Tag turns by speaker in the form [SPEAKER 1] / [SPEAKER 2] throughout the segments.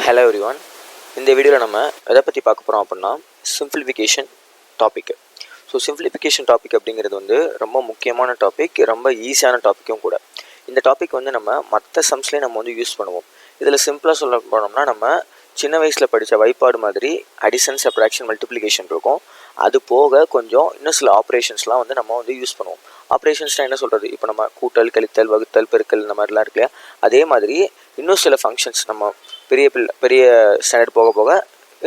[SPEAKER 1] Hello everyone. இந்த வீடியோவில் நம்ம எதை பற்றி பார்க்க போகிறோம் அப்படின்னா சிம்பிளிஃபிகேஷன் டாபிக். சிம்பிளிஃபிகேஷன் டாபிக் அப்படிங்கிறது ரொம்ப முக்கியமான டாபிக், ரொம்ப ஈஸியான டாப்பிக்கும் கூட. இந்த டாபிக் நம்ம மற்ற சம்ஸ்லேயே நம்ம யூஸ் பண்ணுவோம். இதில் சிம்பிளாக சொல்ல போனோம்னா நம்ம சின்ன வயசில் படித்த வைப்பாடு மாதிரி அடிஷன், சப்ராக்ஷன், மல்டிப்ளிகேஷன் இருக்கும். அது போக கொஞ்சம் இன்னும் சில ஆப்ரேஷன்ஸ்லாம் நம்ம யூஸ் பண்ணுவோம். ஆப்ரேஷன்ஸ்னால் என்ன சொல்கிறது, இப்போ நம்ம கூட்டல், கழித்தல், வகுத்தல், பெருக்கல் இந்த மாதிரிலாம் இருக்கு இல்லையா, அதே மாதிரி இன்னும் சில ஃபங்க்ஷன்ஸ் நம்ம பெரிய ஸ்டாண்டர்ட் போக போக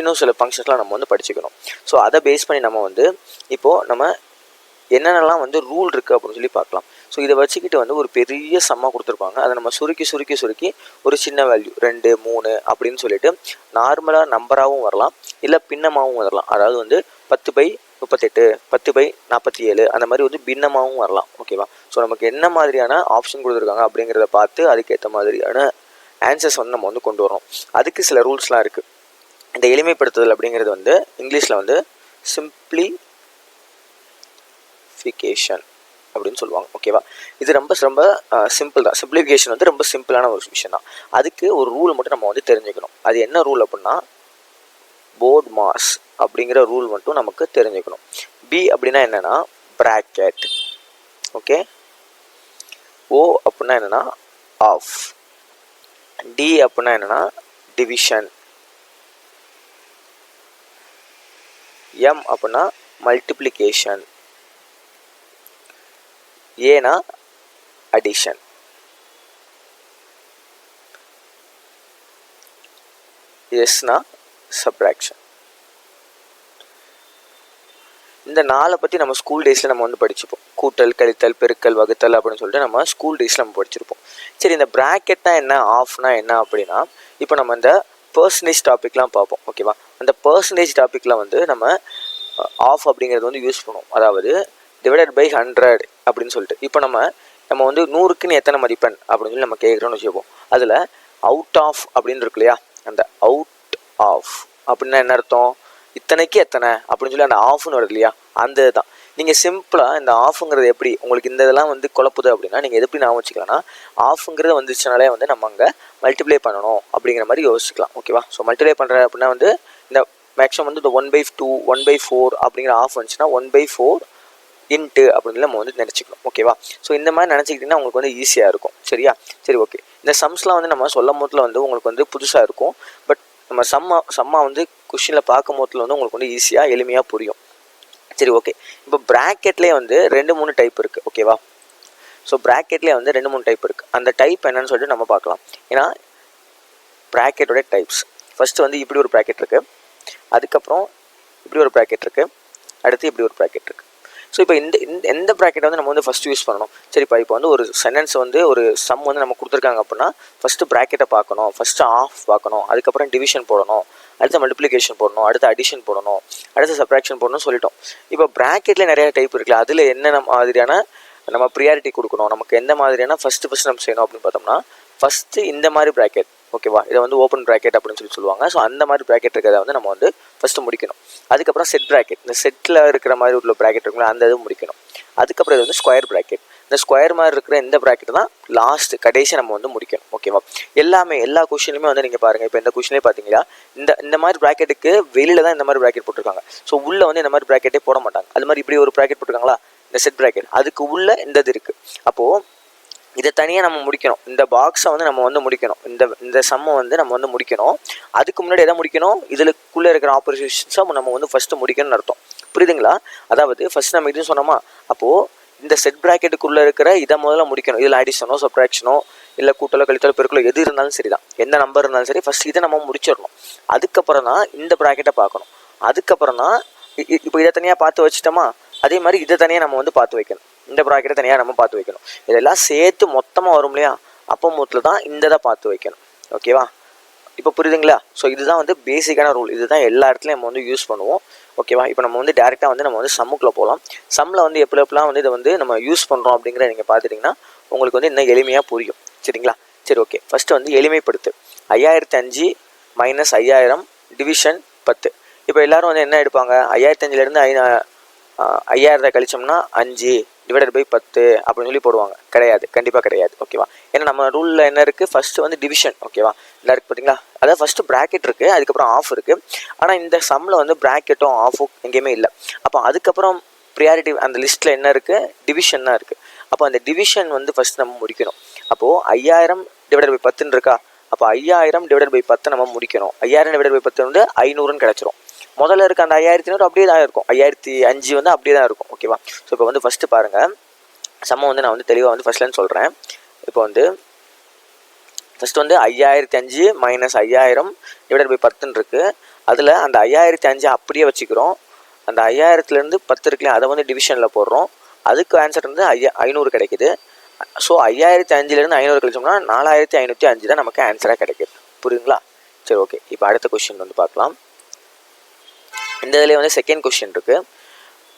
[SPEAKER 1] இன்னும் சில ஃபங்க்ஷன்ஸ்லாம் நம்ம படிச்சுக்கணும். ஸோ அதை பேஸ் பண்ணி நம்ம இப்போது நம்ம என்னென்னலாம் ரூல் இருக்குது அப்படின்னு சொல்லி பார்க்கலாம். ஸோ இதை வச்சுக்கிட்டு ஒரு பெரிய சம்மாக கொடுத்துருப்பாங்க. அதை நம்ம சுருக்கி ஒரு சின்ன வேல்யூ 2, 3 அப்படின்னு சொல்லிட்டு நார்மலாக நம்பராகவும் வரலாம், இல்லை பின்னமாகவும் வரலாம். அதாவது 10/38, 10/47 அந்த மாதிரி பின்னமாகவும் வரலாம். ஓகேவா? ஸோ நமக்கு என்ன மாதிரியான ஆப்ஷன் கொடுத்துருக்காங்க அப்படிங்கிறத பார்த்து அதுக்கேற்ற மாதிரியான ஆன்சர்ஸ் நம்ம கொண்டு வரணும். அதுக்கு சில ரூல்ஸ்லாம் இருக்குது. இந்த எளிமைப்படுத்துதல் அப்படிங்கிறது இங்கிலீஷில் சிம்பிளிஃபிகேஷன் அப்படின்னு சொல்லுவாங்க. ஓகேவா? இது ரொம்ப சிம்பிள் தான். சிம்பிளிஃபிகேஷன் ரொம்ப சிம்பிளான ஒரு விஷயம் தான். அதுக்கு ஒரு ரூல் மட்டும் நம்ம தெரிஞ்சுக்கணும். அது என்ன ரூல் அப்படின்னா போர்ட் மாஸ் அப்படிங்கிற ரூல் மட்டும் நமக்கு தெரிஞ்சுக்கணும். பி அப்படின்னா என்னென்னா ப்ராக்கெட். ஓகே. ஓ அப்படின்னா என்னென்னா ஆஃப். டி அப்படின்னா என்னென்னா டிவிஷன். எம் அப்படின்னா மல்டிப்ளிகேஷன். ஏனா அடிஷன். எஸ்னா சப்ராக்ஷன். இந்த 4 பற்றி நம்ம ஸ்கூல் டேஸில் நம்ம படிச்சுப்போம். கூட்டல், கழித்தல், பெருக்கல், வகுத்தல் அப்படின்னு சொல்லிட்டு நம்ம ஸ்கூல் டேஸில் நம்ம படிச்சிருப்போம். சரி, இந்த ப்ராக்கெட்னா என்ன, ஆஃப்னா என்ன அப்படின்னா இப்போ நம்ம இந்த பர்சன்டேஜ் டாப்பிக்லாம் பார்ப்போம். ஓகேவா? அந்த பர்சன்டேஜ் டாப்பிக்கில் நம்ம ஆஃப் அப்படிங்கிறது யூஸ் பண்ணுவோம். அதாவது டிவைடட் பை 100 அப்படின்னு சொல்லிட்டு. இப்போ நம்ம 100க்குன்னு எத்தனை மதிப்பெண் அப்படின்னு சொல்லி நம்ம கேட்குறோன்னு வச்சுப்போம். அதில் அவுட் ஆஃப் அப்படின்னு இருக்கு இல்லையா, அந்த அவுட் ஆஃப் அப்படின்னா என்ன அர்த்தம், இத்தனைக்கு எத்தனை அப்படின்னு சொல்லி அந்த ஆஃப்னு வருது இல்லையா, அந்த இதுதான். நீங்கள் சிம்பிளாக இந்த ஆஃபுங்கிறது எப்படி உங்களுக்கு இந்த இதெல்லாம் குழப்புது அப்படின்னா நீங்கள் எப்படி நான் வச்சுக்கலாம்னா ஆஃபுங்கிறது வந்துச்சுனாலே நம்ம அங்கே மல்டிப்ளை பண்ணணும் அப்படிங்கிற மாதிரி யோசிச்சுக்கலாம். ஓகேவா? ஸோ மல்டிப்ளை பண்ணுற அப்படின்னா இந்த மேக்ஸிமம் இந்த 1/2, 1/4 அப்படிங்கிற ஆஃப் வந்துச்சுன்னா 1/4 இன்ட்டு அப்படின்னு நம்ம நினச்சிக்கணும். ஓகேவா? ஸோ இந்த மாதிரி நினச்சிக்கிட்டிங்கன்னா உங்களுக்கு ஈஸியாக இருக்கும். சரியா? சரி, ஓகே. இந்த சம்ஸ்லாம் நம்ம சொல்லும் போதில் உங்களுக்கு புதுசாக இருக்கும். பட் நம்ம சம்மா கொஷினில் பார்க்கும் போதில் உங்களுக்கு ஈஸியாக எளிமையாக புரியும். சரி, ஓகே. இப்போ ப்ராக்கெட்லேயே 2-3 டைப் இருக்குது. ஓகேவா? ஸோ ப்ராக்கெட்லேயே 2-3 டைப் இருக்குது. அந்த டைப் என்னன்னு சொல்லிட்டு நம்ம பார்க்கலாம். ஏன்னா ப்ராக்கெட்டோட டைப்ஸ் ஃபஸ்ட்டு இப்படி ஒரு ப்ராக்கெட் இருக்குது, அதுக்கப்புறம் இப்படி ஒரு ப்ராக்கெட் இருக்குது, அடுத்து இப்படி ஒரு ப்ராக்கெட் இருக்குது. ஸோ இப்போ எந்த ப்ராக்கெட்டை நம்ம ஃபஸ்ட்டு யூஸ் பண்ணணும். சரிப்பா, இப்போ ஒரு சென்டென்ஸ் ஒரு சம் நம்ம கொடுத்துருக்காங்க அப்படின்னா ஃபஸ்ட்டு ப்ராக்கெட்டை பார்க்கணும், ஃபஸ்ட்டு ஆஃப் பார்க்கணும், அதுக்கப்புறம் டிவிஷன் போடணும், அடுத்து மல்டிப்ளிகேஷன் போடணும், அடுத்து அடிஷன் போடணும், அடுத்து சப்ராக்ஷன் போடணும்னு சொல்லிட்டோம். இப்போ ப்ராக்கெட்டில் நிறைய டைப் இருக்குல்ல, அதில் என்ன மாதிரியான நம்ம ப்ரியாரிட்டி கொடுக்கணும், நமக்கு எந்த மாதிரியான ஃபஸ்ட்டு நம்ம செய்யணும் அப்படின்னு பார்த்தோம்னா ஃபஸ்ட்டு இந்த மாதிரி ப்ராக்கெட். ஓகேவா? இதை ஓப்பன் ப்ராக்கெட் அப்படின்னு சொல்லுவாங்க. ஸோ அந்த மாதிரி ப்ராக்கெட் இருக்கிறத நம்ம ஃபஸ்ட்டு முடிக்கணும். அதுக்கப்புறம் செட் ப்ராக்கெட், இந்த செட்டில் இருக்கிற மாதிரி உள்ள ப்ராக்கெட் இருக்குல்ல, அந்த இது முடிக்கணும். அதுக்கப்புறம் இது ஸ்கொயர் ப்ராக்கெட். இந்த ஸ்கொயர் மாதிரி இருக்கிற இந்த ப்ராக்கெட் தான் லாஸ்ட் கடைசி நம்ம முடிக்கணும். ஓகேவா? எல்லா கொஷினுமே நீங்கள் பாருங்கள். இப்போ இந்த கொஷினே பார்த்தீங்களா, இந்த மாதிரி ப்ராக்கெட்டுக்கு வெளியில் தான் இந்த மாதிரி ப்ராக்கெட் போட்டிருக்காங்க. ஸோ உள்ளே இந்த மாதிரி ப்ராக்கெட்டே போட மாட்டாங்க. அது மாதிரி இப்படி ஒரு ப்ராக்கெட் போட்டிருக்காங்களா, இந்த செட் ப்ராக்கெட், அதுக்கு உள்ளே இந்த இது இருக்குது. அப்போது இதை தனியாக நம்ம முடிக்கணும். இந்த பாக்ஸை நம்ம முடிக்கணும். இந்த சம்மை நம்ம முடிக்கணும். அதுக்கு முன்னாடி எதை முடிக்கணும், இதுக்குள்ளே இருக்கிற ஆப்பரேஷன்ஸை நம்ம ஃபஸ்ட்டு முடிக்கணும்னு அர்த்தம். புரியுதுங்களா? அதாவது ஃபஸ்ட் நம்ம இதுன்னு சொன்னோமா, அப்போது இந்த செட் ப்ராக்கெட்டுக்குள்ளே இருக்கிற இதை முதல்ல முடிக்கணும். இதில் அடிஷனோ, சப்ராக்ஷனோ, இல்லை கூட்டலோ, கழித்தலோ, பெருக்கலோ எது இருந்தாலும் சரி தான், எந்த நம்பர் இருந்தாலும் சரி, ஃபஸ்ட் இதை நம்ம முடிச்சிடணும். அதுக்கப்புறம் தான் இந்த ப்ராக்கெட்டை பார்க்கணும். அதுக்கப்புறம் தான் இப்போ இதை தனியாக பார்த்து வச்சுட்டோமா, அதே மாதிரி இதை தனியாக நம்ம பார்த்து வைக்கணும். இந்த ப்ராக்கெட்டை தனியாக நம்ம பார்த்து வைக்கணும். இதெல்லாம் சேர்த்து மொத்தமாக வரும் இல்லையா, அப்போ மொத்தத்தில் தான் இந்த இதை பார்த்து வைக்கணும். ஓகேவா? இப்போ புரியுதுங்களா? ஸோ இதுதான் பேசிக்கான ரூல். இதுதான் எல்லா இடத்துலையும் நம்ம யூஸ் பண்ணுவோம். ஓகேவா? இப்போ நம்ம டேரெக்டாக நம்ம சம்முக்குள்ளே போகலாம். சம்மில் எப்பெல்லாம் இதை நம்ம யூஸ் பண்ணுறோம் அப்படிங்கிற நீங்கள் பார்த்துட்டிங்கன்னா உங்களுக்கு இன்னும் எளிமையாக புரியும். சரிங்களா? சரி, ஓகே. ஃபஸ்ட்டு எளிமைப்படுத்து. 5005 - 5000 டிவிஷன் 10. இப்போ எல்லோரும் என்ன எடுப்பாங்க, 5005லேருந்து 5000 கழிச்சோம்னா 5 டிவைடட் பை 10 அப்படின்னு சொல்லி போடுவாங்க. கிடையாது, கண்டிப்பாக கிடையாது. ஓகேவா? ஏன்னா நம்ம ரூலில் என்ன இருக்குது, ஃபஸ்ட்டு வந்து டிவிஷன். ஓகேவா? இல்லை இருக்குது பார்த்தீங்களா? அதாவது ஃபஸ்ட்டு ப்ராக்கெட் இருக்குது, அதுக்கப்புறம் ஆஃப் இருக்குது. ஆனால் இந்த சம்மில் வந்து ப்ராக்கெட்டும் ஆஃபும் எங்கேயுமே இல்லை. அப்போ அதுக்கப்புறம் ப்ரியாரிட்டி அந்த லிஸ்ட்டில் என்ன இருக்குது, டிவிஷன் தான் இருக்குது. அப்போ அந்த டிவிஷன் வந்து ஃபஸ்ட் நம்ம முடிக்கணும். அப்போது 5000 டிவைடட் பை 10 இருக்கா? அப்போ 5000 டிவைடட் பை 10 நம்ம முடிக்கணும். 5000 டிவைடட் பை 10 வந்து 500ன்னு கிடச்சிரும். முதல்ல இருக்க அந்த 5500 அப்படியே தான் இருக்கும். 5005 வந்து அப்படியே தான் இருக்கும். ஓகேவா? ஸோ இப்போ வந்து ஃபஸ்ட்டு பாருங்கள், சம்ம வந்து நான் வந்து தெளிவாக வந்து ஃபஸ்ட்லேருந்து சொல்கிறேன். இப்போ வந்து ஃபஸ்ட்டு வந்து 5005 மைனஸ் 5000 டிவைடட் பை 10 இருக்குது. அதில் அந்த 5005 அப்படியே வச்சுக்கிறோம். அந்த 5000லேருந்து 10 இருக்குல்லையா, அதை வந்து டிவிஷனில் போடுறோம். அதுக்கு ஆன்சர் வந்து 500 கிடைக்குது. ஸோ 5005லேருந்து 500 கழிச்சோம்னா 4505 தான் நமக்கு ஆன்சராக கிடைக்குது. புரியுதுங்களா? சரி, ஓகே. இப்போ அடுத்த கொஸ்டின் வந்து பார்க்கலாம். இந்த இதில் வந்து செகண்ட் கொஸ்டின் இருக்குது.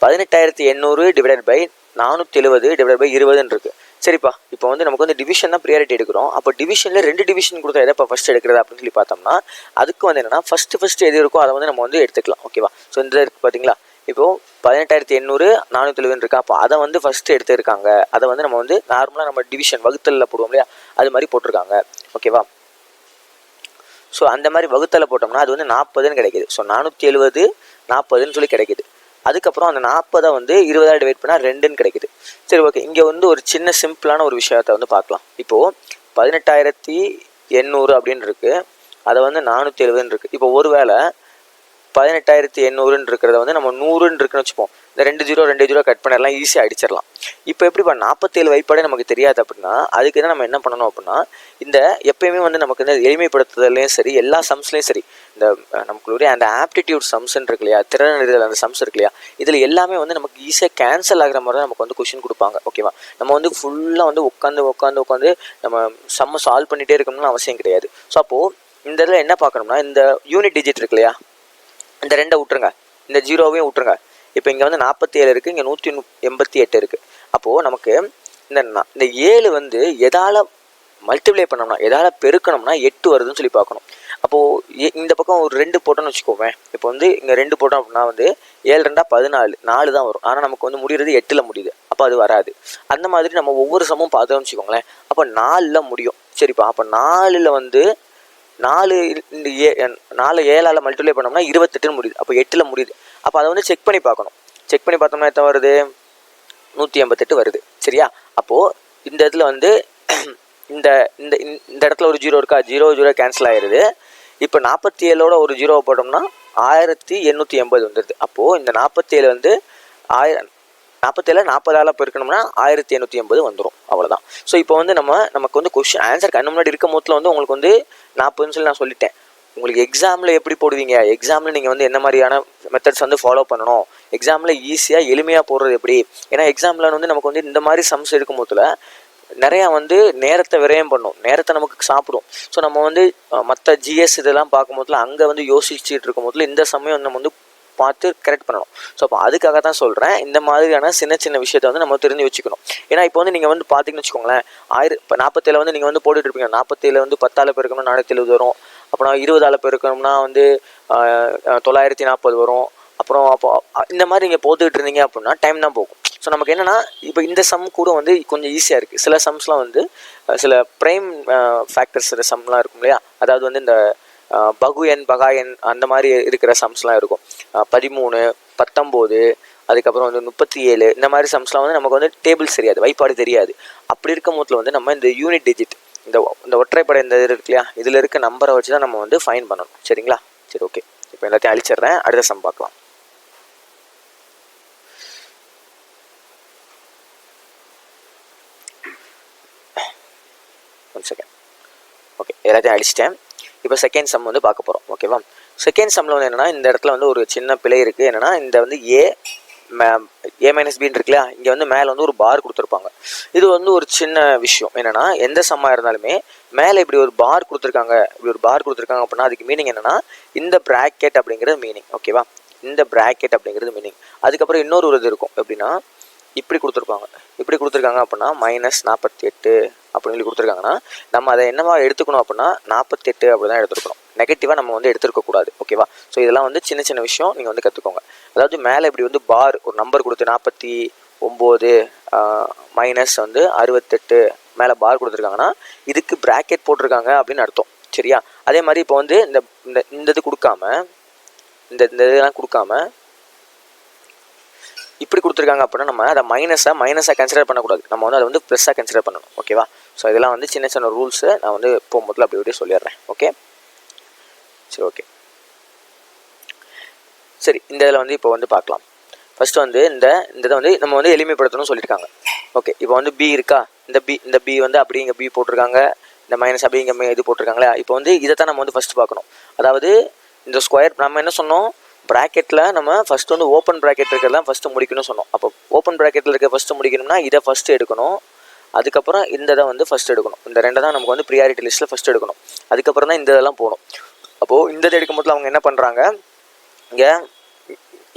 [SPEAKER 1] 18800 டிவைடட் பை 470 டிவைடட் பை 20ன்னு இருக்குது. சரிப்பா, இப்போ வந்து நமக்கு வந்து டிவிஷன் தான் ப்ரியாரிட்டி எடுக்கிறோம். அப்போ டிவிஷனில் 2 டிவிஷன் கொடுத்தா எதை இப்போ ஃபஸ்ட் எடுக்கிறது அப்படின்னு சொல்லி பார்த்தோம்னா, அதுக்கு வந்து என்னென்னா ஃபஸ்ட்டு எது இருக்கோ அதை வந்து நம்ம வந்து எடுத்துக்கலாம். ஓகேவா? ஸோ இந்த இருக்குது பார்த்தீங்களா, இப்போது 18800 470 இருக்கா, அப்போ அதை வந்து ஃபஸ்ட்டு எடுத்துருக்காங்க. அதை வந்து நம்ம வந்து நார்மலாக நம்ம டிவிஷன் வகுத்தலில் போடுவோம் இல்லையா, அது மாதிரி போட்டிருக்காங்க. ஓகேவா? ஸோ அந்த மாதிரி வகுத்தலை போட்டோம்னா அது வந்து 40ன்னு கிடைக்கிது. ஸோ 470 40ன்னு சொல்லி கிடைக்கிது. அதுக்கப்புறம் அந்த 40 வந்து 20 டிவைட் பண்ணால் 2ன்னு கிடைக்குது. சரி, ஓகே. இங்கே வந்து ஒரு சின்ன சிம்பிளான ஒரு விஷயத்தை வந்து பார்க்கலாம். இப்போது 18800 அப்படின்னு இருக்குது, அதை வந்து 470ன்னு இருக்குது. இப்போ ஒரு வேளை 18800ன்னு இருக்கிறத வந்து நம்ம 100ன்னு இருக்குன்னு வச்சுப்போம். இந்த 2 0 கட் பண்ணிடலாம், ஈஸியாக அடிச்சிடலாம். இப்போ எப்படிப்பா 47 வைப்பாடே நமக்கு தெரியாது அப்படின்னா, அதுக்கு தான் நம்ம என்ன பண்ணணும் அப்படின்னா, இந்த எப்பயுமே வந்து நமக்கு இந்த எளிமைப்படுத்துதலையும் சரி, எல்லா சம்ஸ்லையும் சரி, இந்த நமக்குடைய அந்த ஆப்டிடியூட் சம்ஸ்ன்னு இருக்கு இல்லையா, திறனறிதல் அந்த சம்ஸ் இருக்கு இல்லையா, இதில் எல்லாமே வந்து நமக்கு ஈஸியாக கேன்சல் ஆகிற மாதிரி தான் நமக்கு வந்து கொஷின் கொடுப்பாங்க. ஓகேவா? நம்ம வந்து ஃபுல்லாக வந்து உட்காந்து நம்ம சம்மை சால்வ் பண்ணிகிட்டே இருக்கணும்னு அவசியம் கிடையாது. ஸோ அப்போது இந்த இதில் என்ன பார்க்கணும்னா, இந்த யூனிட் டிஜிட் இருக்கு இல்லையா, இந்த 2 விட்டுருங்க, இந்த 0வையும் விட்டுருங்க. இப்போ இங்கே வந்து 47 இருக்குது, இங்கே 188 இருக்குது. அப்போது நமக்கு இந்த 7 வந்து எதால் மல்டிப்ளை பண்ணோம்னா, எதால் பெருக்கணும்னா 8 வருதுன்னு சொல்லி பார்க்கணும். அப்போது இந்த பக்கம் ஒரு 2 போட்டோன்னு வச்சுக்கோவேன். இப்போ வந்து இங்கே 2 போட்டோம் அப்படின்னா வந்து 7 2 14 4 தான் வரும். ஆனால் நமக்கு வந்து முடிகிறது 8ல் முடியுது. அப்போ அது வராது. அந்த மாதிரி நம்ம ஒவ்வொரு சமமும் பார்த்தோம்னு வச்சுக்கோங்களேன். அப்போ 4ல் முடியும். சரிப்பா, அப்போ 4ல் வந்து 4 7ஆல் மல்டிப்ளை பண்ணோம்னா 28ன்னு முடியுது. அப்போ 8ல் முடியுது. அப்போ அதை வந்து செக் பண்ணி பார்க்கணும். செக் பண்ணி பார்த்தோம்னா எத்தனை வருது? 188 வருது. சரியா? அப்போது இந்த இடத்துல வந்து இந்த இந்த இடத்துல ஒரு 0 இருக்கா, 0 கேன்சல் ஆயிடுது. இப்போ 47ஓட ஒரு 0 போட்டோம்னா 1880 வந்துடுது. அப்போது இந்த 47 வந்து 47 40ஆல் பெருக்கணும்னா 1880 வந்துடும். அவ்வளோதான். ஸோ இப்போ வந்து நமக்கு வந்து கொஸ்டின் ஆன்சர் கண்ணு முன்னாடி இருக்கும் போதில் வந்து உங்களுக்கு வந்து 40ன்னு சொல்லி நான் சொல்லிட்டேன். உங்களுக்கு எக்ஸாமில் எப்படி போடுவீங்க, எக்ஸாமில் நீங்கள் வந்து என்ன மாதிரியான மெத்தட்ஸ் வந்து ஃபாலோ பண்ணணும், எக்ஸாமில் ஈஸியாக எளிமையாக போடுறது எப்படி. ஏன்னா எக்ஸாமில் வந்து நமக்கு வந்து இந்த மாதிரி சம்ஸ் இருக்கும் போதில் நிறையா வந்து நேரத்தை விரயம் பண்ணும், நேரத்தை நமக்கு சாப்பிடும். ஸோ நம்ம வந்து மற்ற ஜிஎஸ் இதெல்லாம் பார்க்கும்போதுல அங்கே வந்து யோசிச்சுட்டு இருக்கும் போதில் இந்த சமயம் நம்ம வந்து பார்த்து கரெக்ட் பண்ணணும். ஸோ அப்போ அதுக்காக தான் சொல்கிறேன், இந்த மாதிரியான சின்ன விஷயத்தை வந்து நம்ம தெரிஞ்சு வச்சுக்கணும். ஏன்னா இப்போ வந்து நீங்கள் வந்து பார்த்தீங்கன்னு வச்சுக்கோங்களேன், இப்போ 47 வந்து நீங்கள் வந்து போட்டுட்டு இருப்பீங்க. 47 வந்து 10ஆல் பெருக்கணும்னா 470 வரும். அப்புறம் 20ஆல் பெருக்கணும்னா வந்து 940 வரும். அப்புறம் அப்போ இந்த மாதிரி நீங்கள் போட்டுக்கிட்டு இருந்தீங்க அப்படின்னா டைம் தான் போகும். ஸோ நமக்கு என்னென்னா, இப்போ இந்த சம் கூட வந்து கொஞ்சம் ஈஸியாக இருக்குது. சில சம்ஸ்லாம் வந்து சில ப்ரைம் ஃபேக்டர்ஸ் சம்லாம் இருக்கும் இல்லையா, அதாவது வந்து இந்த பகு எண் பகா எண் அந்த மாதிரி இருக்கிற சம்ஸ்லாம் இருக்கும். 13 19 அதுக்கப்புறம் வந்து 37 இந்த மாதிரி சம்ஸ்லாம் வந்து நமக்கு வந்து டேபிள் தெரியாது, வைப்பாடு தெரியாது. அப்படி இருக்கும் போதில் வந்து நம்ம இந்த யூனிட் டிஜிட் இந்த ஒற்றைப்படை இந்த இது இருக்கு இல்லையா, இதில் இருக்க நம்பரை வச்சு தான் நம்ம வந்து ஃபைன் பண்ணணும். சரிங்களா? சரி, ஓகே. இப்போ எல்லாத்தையும் அழிச்சிடுறேன், அடுத்த சம் பார்க்கலாம். One second. ஓகே, எல்லாத்தையும் அழிச்சிட்டேன். இப்போ செகண்ட் சம் வந்து பார்க்க போகிறோம். ஓகேவா? செகண்ட் சம்மில் வந்து என்னென்னா, இந்த இடத்துல வந்து ஒரு சின்ன பிழை இருக்குது. என்னென்னா, இந்த வந்து ஏ மைனஸ் பின்னு இருக்கு இல்லையா, இங்கே வந்து மேலே வந்து ஒரு பார் கொடுத்துருப்பாங்க. இது வந்து ஒரு சின்ன விஷயம். என்னென்னா, எந்த சம்மாக இருந்தாலுமே மேலே இப்படி ஒரு பார் கொடுத்துருக்காங்க அப்படின்னா அதுக்கு மீனிங் என்னென்னா, இந்த ப்ராக்கெட் அப்படிங்கிறது மீனிங். ஓகேவா? இந்த ப்ராக்கெட் அப்படிங்கிறது மீனிங். அதுக்கப்புறம் இன்னொரு இது இருக்கும். எப்படின்னா, இப்படி கொடுத்துருக்காங்க அப்படின்னா -48 அப்படின்னு சொல்லி கொடுத்துருக்காங்கன்னா நம்ம அதை என்னவா எடுத்துக்கணும் அப்படின்னா 48 அப்படி தான் எடுத்துருக்கணும். நெகட்டிவாக நம்ம வந்து எடுத்துருக்கக்கூடாது. ஓகேவா? ஸோ இதெல்லாம் வந்து சின்ன விஷயம் நீங்கள் வந்து கற்றுக்கோங்க. அதாவது மேலே இப்படி வந்து பார் ஒரு நம்பர் கொடுத்து 9 மைனஸ் வந்து 68 மேலே பார் கொடுத்துருக்காங்கன்னா இதுக்கு ப்ராக்கெட் போட்டிருக்காங்க அப்படின்னு அர்த்தம். சரியா? அதே மாதிரி இப்போ வந்து இந்த இது கொடுக்காம இந்த இதெல்லாம் கொடுக்காம இப்படி கொடுத்துருக்காங்க அப்படின்னா நம்ம அதை மைனஸாக கன்சிடர் பண்ணக்கூடாது. நம்ம வந்து அதை வந்து ப்ளஸ்ஸாக கன்சிடர் பண்ணணும். ஓகேவா? ஸோ இதெல்லாம் வந்து சின்ன சின்ன ரூல்ஸு நான் வந்து போகும்போது அப்படி சொல்லிடுறேன். ஓகே, சரி, ஓகே, சரி. இந்த இதில் வந்து இப்போ வந்து பார்க்கலாம். ஃபஸ்ட்டு வந்து இந்த இதை வந்து நம்ம வந்து எளிமைப்படுத்தணும்னு சொல்லியிருக்காங்க. ஓகே, இப்போ வந்து பி இருக்கா, இந்த பி வந்து அப்படி இங்கே பி போட்டிருக்காங்க, இந்த மைனஸ் அப்படி இங்கே இது போட்டிருக்காங்களே. இப்போ வந்து இதை தான் நம்ம வந்து ஃபஸ்ட்டு பார்க்கணும். அதாவது இந்த ஸ்கொயர் நம்ம என்ன சொன்னோம், ப்ராக்கெட்டில் நம்ம ஃபஸ்ட்டு வந்து ஓப்பன் ப்ராக்கெட் இருக்கிறதெல்லாம் ஃபஸ்ட்டு முடிக்கணும்னு சொன்னோம். அப்போ ஓப்பன் ப்ராக்கெட்டில் இருக்க ஃபஸ்ட்டு முடிக்கணும்னா இதை ஃபஸ்ட்டு எடுக்கணும். அதுக்கப்புறம் இந்த இதை வந்து ஃபஸ்ட்டு எடுக்கணும். இந்த ரெண்டை தான் நமக்கு வந்து ப்ரியாரிட்டி லிஸ்ட்டில் ஃபஸ்ட்டு எடுக்கணும். அதுக்கப்புறம் தான் இந்த இதெல்லாம் போகணும். அப்போது இந்த இதை எடுக்கும்போது அவங்க என்ன பண்ணுறாங்க, இங்கே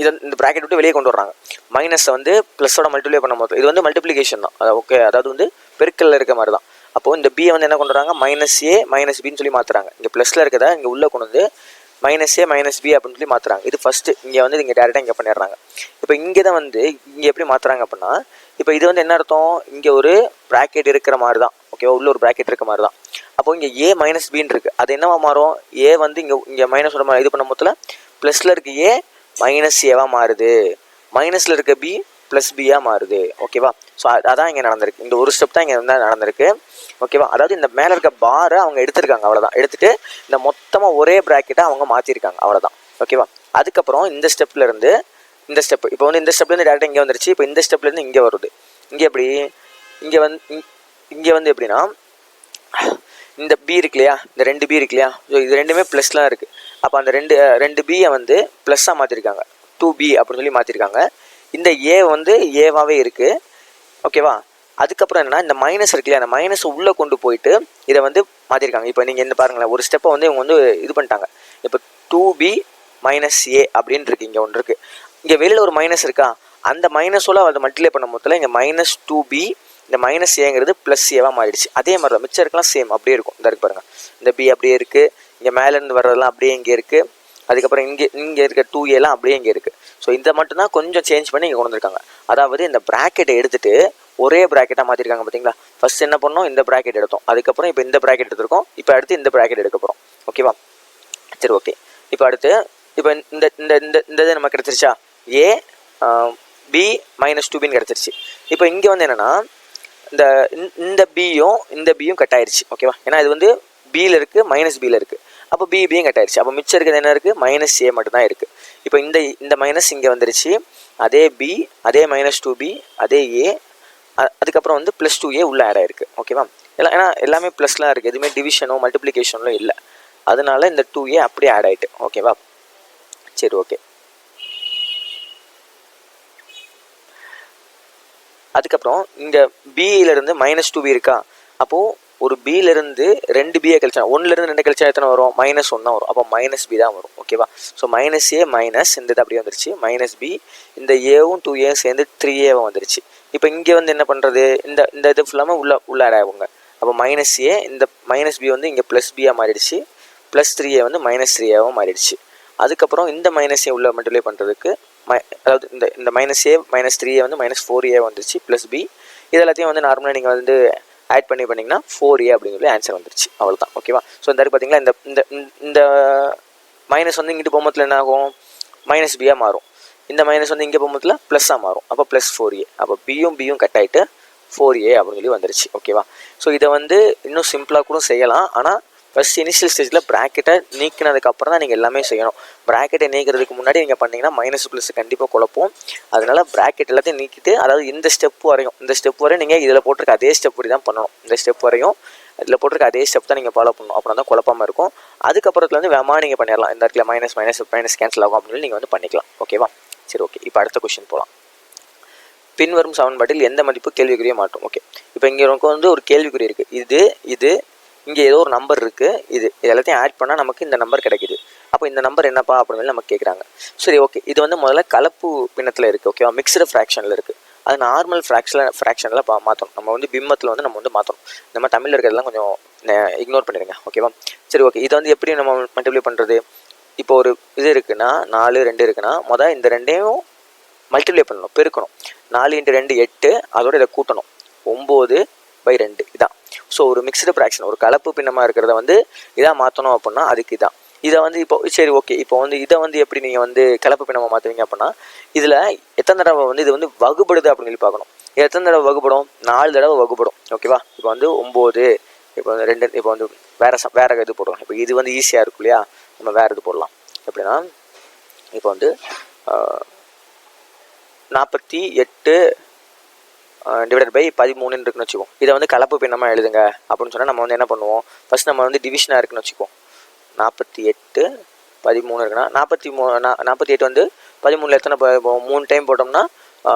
[SPEAKER 1] இந்த ப்ராக்கெட் விட்டு வெளியே கொண்டு வர்றாங்க. மைனஸை வந்து ப்ளஸோட மல்டிப்ளை பண்ண போது இது வந்து மல்டிப்ளிகேஷன் தான். ஓகே, அதாவது வந்து பெருக்கல்ல இருக்க மாதிரி தான். அப்போது இந்த பியை வந்து என்ன கொண்டு வராங்க, -a -bன்னு சொல்லி மாற்றுறாங்க. இங்கே ப்ளஸில் இருக்கதை இங்கே உள்ளே கொண்டு வந்து -a -b அப்படின்னு சொல்லி மாற்றுறாங்க. இது ஃபஸ்ட்டு இங்கே வந்து இங்கே டேரெக்டாக இங்கே பண்ணிடுறாங்க. இப்போ இங்கே தான் வந்து இங்கே எப்படி மாற்றுறாங்க அப்படின்னா, இப்போ இது வந்து என்ன அர்த்தம், இங்கே ஒரு ப்ராக்கெட் இருக்கிற மாதிரி தான். ஓகேவா? உள்ள ஒரு ப்ராக்கெட் இருக்க மாதிரி தான். அப்போது இங்கே a -bன்னு இருக்குது. அது என்னவா மாறும், a வந்து இங்கே மைனஸோட இது பண்ணும் போதில் ப்ளஸில் இருக்க a -aவாக மாறுது, மைனஸில் இருக்க b +bயாக மாறுது. ஓகேவா? ஸோ அதான் இங்கே நடந்திருக்கு. இந்த ஒரு ஸ்டெப் தான் இங்கே வந்து நடந்திருக்கு. ஓகேவா? அதாவது இந்த மேலே இருக்க பாரை அவங்க எடுத்திருக்காங்க, அவ்வளோதான். எடுத்துகிட்டு இந்த மொத்தமாக ஒரே ப்ராக்கெட்டை அவங்க மாற்றிருக்காங்க, அவ்வளோதான். ஓகேவா? அதுக்கப்புறம் இந்த ஸ்டெப்லேருந்து இந்த ஸ்டெப் இப்போ வந்து இந்த ஸ்டெப்லேருந்து டேரெக்டாக இங்கே வந்துருச்சு. இப்போ இந்த ஸ்டெப்லேருந்து இங்கே வருது. இங்கே எப்படி இங்கே வந்து எப்படின்னா இந்த பி இருக்கு இல்லையா, இந்த 2 பி இருக்கு இல்லையா, ஸோ இது ரெண்டுமே ப்ளஸ்லாம் இருக்குது. அப்போ அந்த ரெண்டு பியை வந்து ப்ளஸ்ஸாக மாற்றிருக்காங்க, 2b அப்படின்னு சொல்லி மாற்றிருக்காங்க. இந்த ஏ வந்து ஏவாகவே இருக்குது. ஓகேவா? அதுக்கப்புறம் என்னென்னா இந்த மைனஸ் இருக்கு இல்லையா, அந்த மைனஸை உள்ளே கொண்டு போயிட்டு இதை வந்து மாற்றிருக்காங்க. இப்போ நீங்கள் என்ன பாருங்களேன், ஒரு ஸ்டெப்பை வந்து இவங்க வந்து இது பண்ணிட்டாங்க. இப்போ 2b -a அப்படின்னு இருக்குது, இங்கே ஒன்று இருக்குது. இங்கே வெளியில் ஒரு மைனஸ் இருக்கா, அந்த மைனஸோட அதை மல்டிப்ளை பண்ண மொத்தத்தில் இங்கே -2b இந்த -aங்கிறது +aவாக மாறிடுச்சு. அதே மாதிரி தான் மிச்சம் இருக்கலாம், சேம் அப்படியே இருக்கும். இந்த இருக்கு பாருங்கள், இந்த b அப்படியே இருக்குது, இங்கே மேலேருந்து வர்றதெல்லாம் அப்படியே இங்கே இருக்குது. அதுக்கப்புறம் இங்கே இருக்க 2aலாம் அப்படியே இங்கே இருக்குது. ஸோ இதை மட்டும்தான் கொஞ்சம் சேஞ்ச் பண்ணி இங்கே கொண்டு வந்திருக்காங்க. அதாவது இந்த ப்ராக்கெட்டை எடுத்துகிட்டு ஒரே ப்ராக்கெட்டாக மாற்றிருக்காங்க. பார்த்தீங்களா? ஃபஸ்ட் என்ன பண்ணோம், இந்த ப்ராக்கெட் எடுத்தோம். அதுக்கப்புறம் இப்போ இந்த ப்ராக்கெட் எடுத்துருக்கோம். இப்போ அடுத்து இந்த ப்ராக்கெட் எடுக்க போகிறோம். ஓகேவா? சரி, ஓகே. இப்போ அடுத்து இப்போ இந்த இது நம்ம கிடச்சிருச்சா, a b -2bன்னு கிடச்சிருச்சு. இப்போ இங்கே வந்து என்னென்னா இந்த பியும் கட் ஆயிடுச்சு. ஓகேவா? ஏன்னா இது வந்து பியில் இருக்குது, -bயில் இருக்குது. அப்போ பியும் கட் ஆயிடுச்சு. அப்போ மிச்சம் இருக்கிறது என்ன இருக்குது, -a மட்டும்தான் இருக்குது. இப்போ இந்த மைனஸ் இங்கே வந்துருச்சு. அதே b, அதே -2b, அதே a, அதுக்கப்புறம் வந்து +2a உள்ளே ஆட் ஆகிருக்கு. ஓகேவா? ஏன்னா எல்லாமே ப்ளஸ்லாம் இருக்குது, எதுவுமே டிவிஷனோ மல்டிப்ளிகேஷனோ இல்லை. அதனால இந்த 2a அப்படியே ஆட் ஆகிட்டு. ஓகேவா? சரி, ஓகே. அதுக்கப்புறம் இங்கே பியிலேருந்து -2b இருக்கா, அப்போது ஒரு பியிலேருந்து 2 பியை கழிச்சா, 1லேருந்து 2 கழிச்சா எத்தனை வரும், -1 தான் வரும். அப்போ -b தான் வரும். ஓகேவா? ஸோ -a மைனஸ் இந்த இது அப்படியே வந்துருச்சு, -b இந்த ஏவும் 2a சேர்ந்து 3a வந்துருச்சு. இப்போ இங்கே வந்து என்ன பண்ணுறது, இந்த இது ஃபுல்லாமல் உள்ள ஆட் ஆகுங்க. அப்போ -a இந்த -b வந்து இங்கே +b மாறிடுச்சு, +3a வந்து -3a மாறிடுச்சு. அதுக்கப்புறம் இந்த -a உள்ள மல்டிப்ளை பண்ணுறதுக்கு அதாவது இந்த -a -3a வந்து -4a வந்துருச்சு, +b இது எல்லாத்தையும் வந்து நார்மலாக நீங்கள் வந்து ஆட் பண்ணிங்கன்னா 4a அப்படின்னு சொல்லி ஆன்சர் வந்துருச்சு. அவ்வளோதான். ஓகேவா? ஸோ இந்த பார்த்தீங்களா, இந்த மைனஸ் வந்து இங்கிட்டு போகும்போது என்ன ஆகும், -bயாக மாறும். இந்த மைனஸ் வந்து இங்கே போகும்போது ப்ளஸ்ஸாக மாறும். அப்போ +4a. அப்போ பியும் கட் ஆகிட்டு 4a அப்படின்னு சொல்லி வந்துருச்சு. ஓகேவா? ஸோ இதை வந்து இன்னும் சிம்பிளாக கூட செய்யலாம். ஆனால் ஃபஸ்ட் இனிஷியல் ஸ்டேஜில் ப்ராக்கெட்டை நீக்கினதுக்கப்புறம் தான் நீங்கள் எல்லாமே செய்யணும். ப்ராக்கெட்டை நீக்கிறதுக்கு முன்னாடி நீங்கள் பண்ணிங்கன்னா மைனஸ் கண்டிப்பாக குழப்பம். அதனால் ப்ராக்கெட் எல்லாத்தையும் நீக்கிட்டு, அதாவது இந்த ஸ்டெப் வரையும் நீங்கள் இதில் போட்டிருக்க அதே ஸ்டெப் வரை தான் பண்ணணும். இந்த ஸ்டெப் வரையும் இதில் போட்டிருக்க அதே ஸ்டெப் தான் நீங்கள் ஃபாலோ பண்ணணும். அப்புறம் தான் குழப்பமாக இருக்கும். அதுக்கப்புறத்துல வந்து வேமா நீங்கள் பண்ணிடலாம். இந்த இடத்துல மைனஸ் கேன்சல் ஆகும் அப்படின்னு நீங்கள் வந்து பண்ணிக்கலாம். ஓகேவா? சரி, ஓகே. இப்போ அடுத்த கொஸ்டின் போகலாம். பின்வரும் சமன்பாட்டில் எந்த மதிப்பு கேள்விக்குறியை மாற்றும். ஓகே, இப்போ இங்கே நமக்கு வந்து ஒரு கேள்விக்குறி இருக்குது. இது இங்கே ஏதோ ஒரு நம்பர் இருக்குது. இது எல்லாத்தையும் ஆட் பண்ணால் நமக்கு இந்த நம்பர் கிடைக்குது. அப்போ இந்த நம்பர் என்னப்பா அப்படின்னு நமக்கு கேட்குறாங்க. சரி, ஓகே. இது வந்து முதல்ல கலப்பு பின்னத்தில் இருக்குது. ஓகேவா? மிக்சடு ஃப்ராக்ஷனில் இருக்குது. அது நார்மல் ஃப்ராக்ஷனில் மாற்றணும். நம்ம வந்து பிம்மத்தில் வந்து நம்ம வந்து மாற்றணும். நம்ம தமிழில் இருக்கிறதெல்லாம் கொஞ்சம் இக்னோர் பண்ணிடுங்க. ஓகேவா? சரி, ஓகே. இதை வந்து எப்படி நம்ம மல்டிப்ளை பண்ணுறது? இப்போ ஒரு இது இருக்குன்னா 4 2 இருக்குன்னா இந்த ரெண்டையும் மல்டிப்ளை பண்ணணும், பெருக்கணும். 4 × 2 8, அதோட இதை கூட்டணும் 9/2 இதான். ஸோ ஒரு மிக்சடு ஃப்ராக்ஷன், ஒரு கலப்பு பின்னமாக இருக்கிறத வந்து இதாக மாற்றணும் அப்படின்னா அதுக்கு இதான். இதை வந்து இப்போ சரி ஓகே, இப்போ வந்து இதை வந்து எப்படி நீங்கள் வந்து கலப்பு பின்னமாக மாற்றுவீங்க அப்படின்னா இதில் எத்தனை தடவை வந்து இது வந்து வகுப்படுது அப்படின்னு சொல்லி பார்க்கணும். இது எத்தனை தடவை வகுப்படும்? 4 தடவை வகுப்படும். ஓகேவா? இப்போ வந்து 9, இப்போ வந்து 2, இப்போ வந்து வேறு இது போடுறோம். இப்போ இது வந்து ஈஸியாக இருக்கும் இல்லையா, நம்ம வேறு இது போடலாம். எப்படின்னா இப்போ வந்து 48 /13 இருக்குன்னு வச்சுக்கோம். இதை வந்து கலப்பு பின்னமாக எழுதுங்க அப்படின்னு சொன்னால் நம்ம வந்து என்ன பண்ணுவோம், ஃபஸ்ட் நம்ம வந்து டிவிஷனாக இருக்குன்னு வச்சுக்கோம். 48 13 இருக்குன்னா 48 வந்து 13 எத்தனை போகும்? 3 டைம் போட்டோம்னா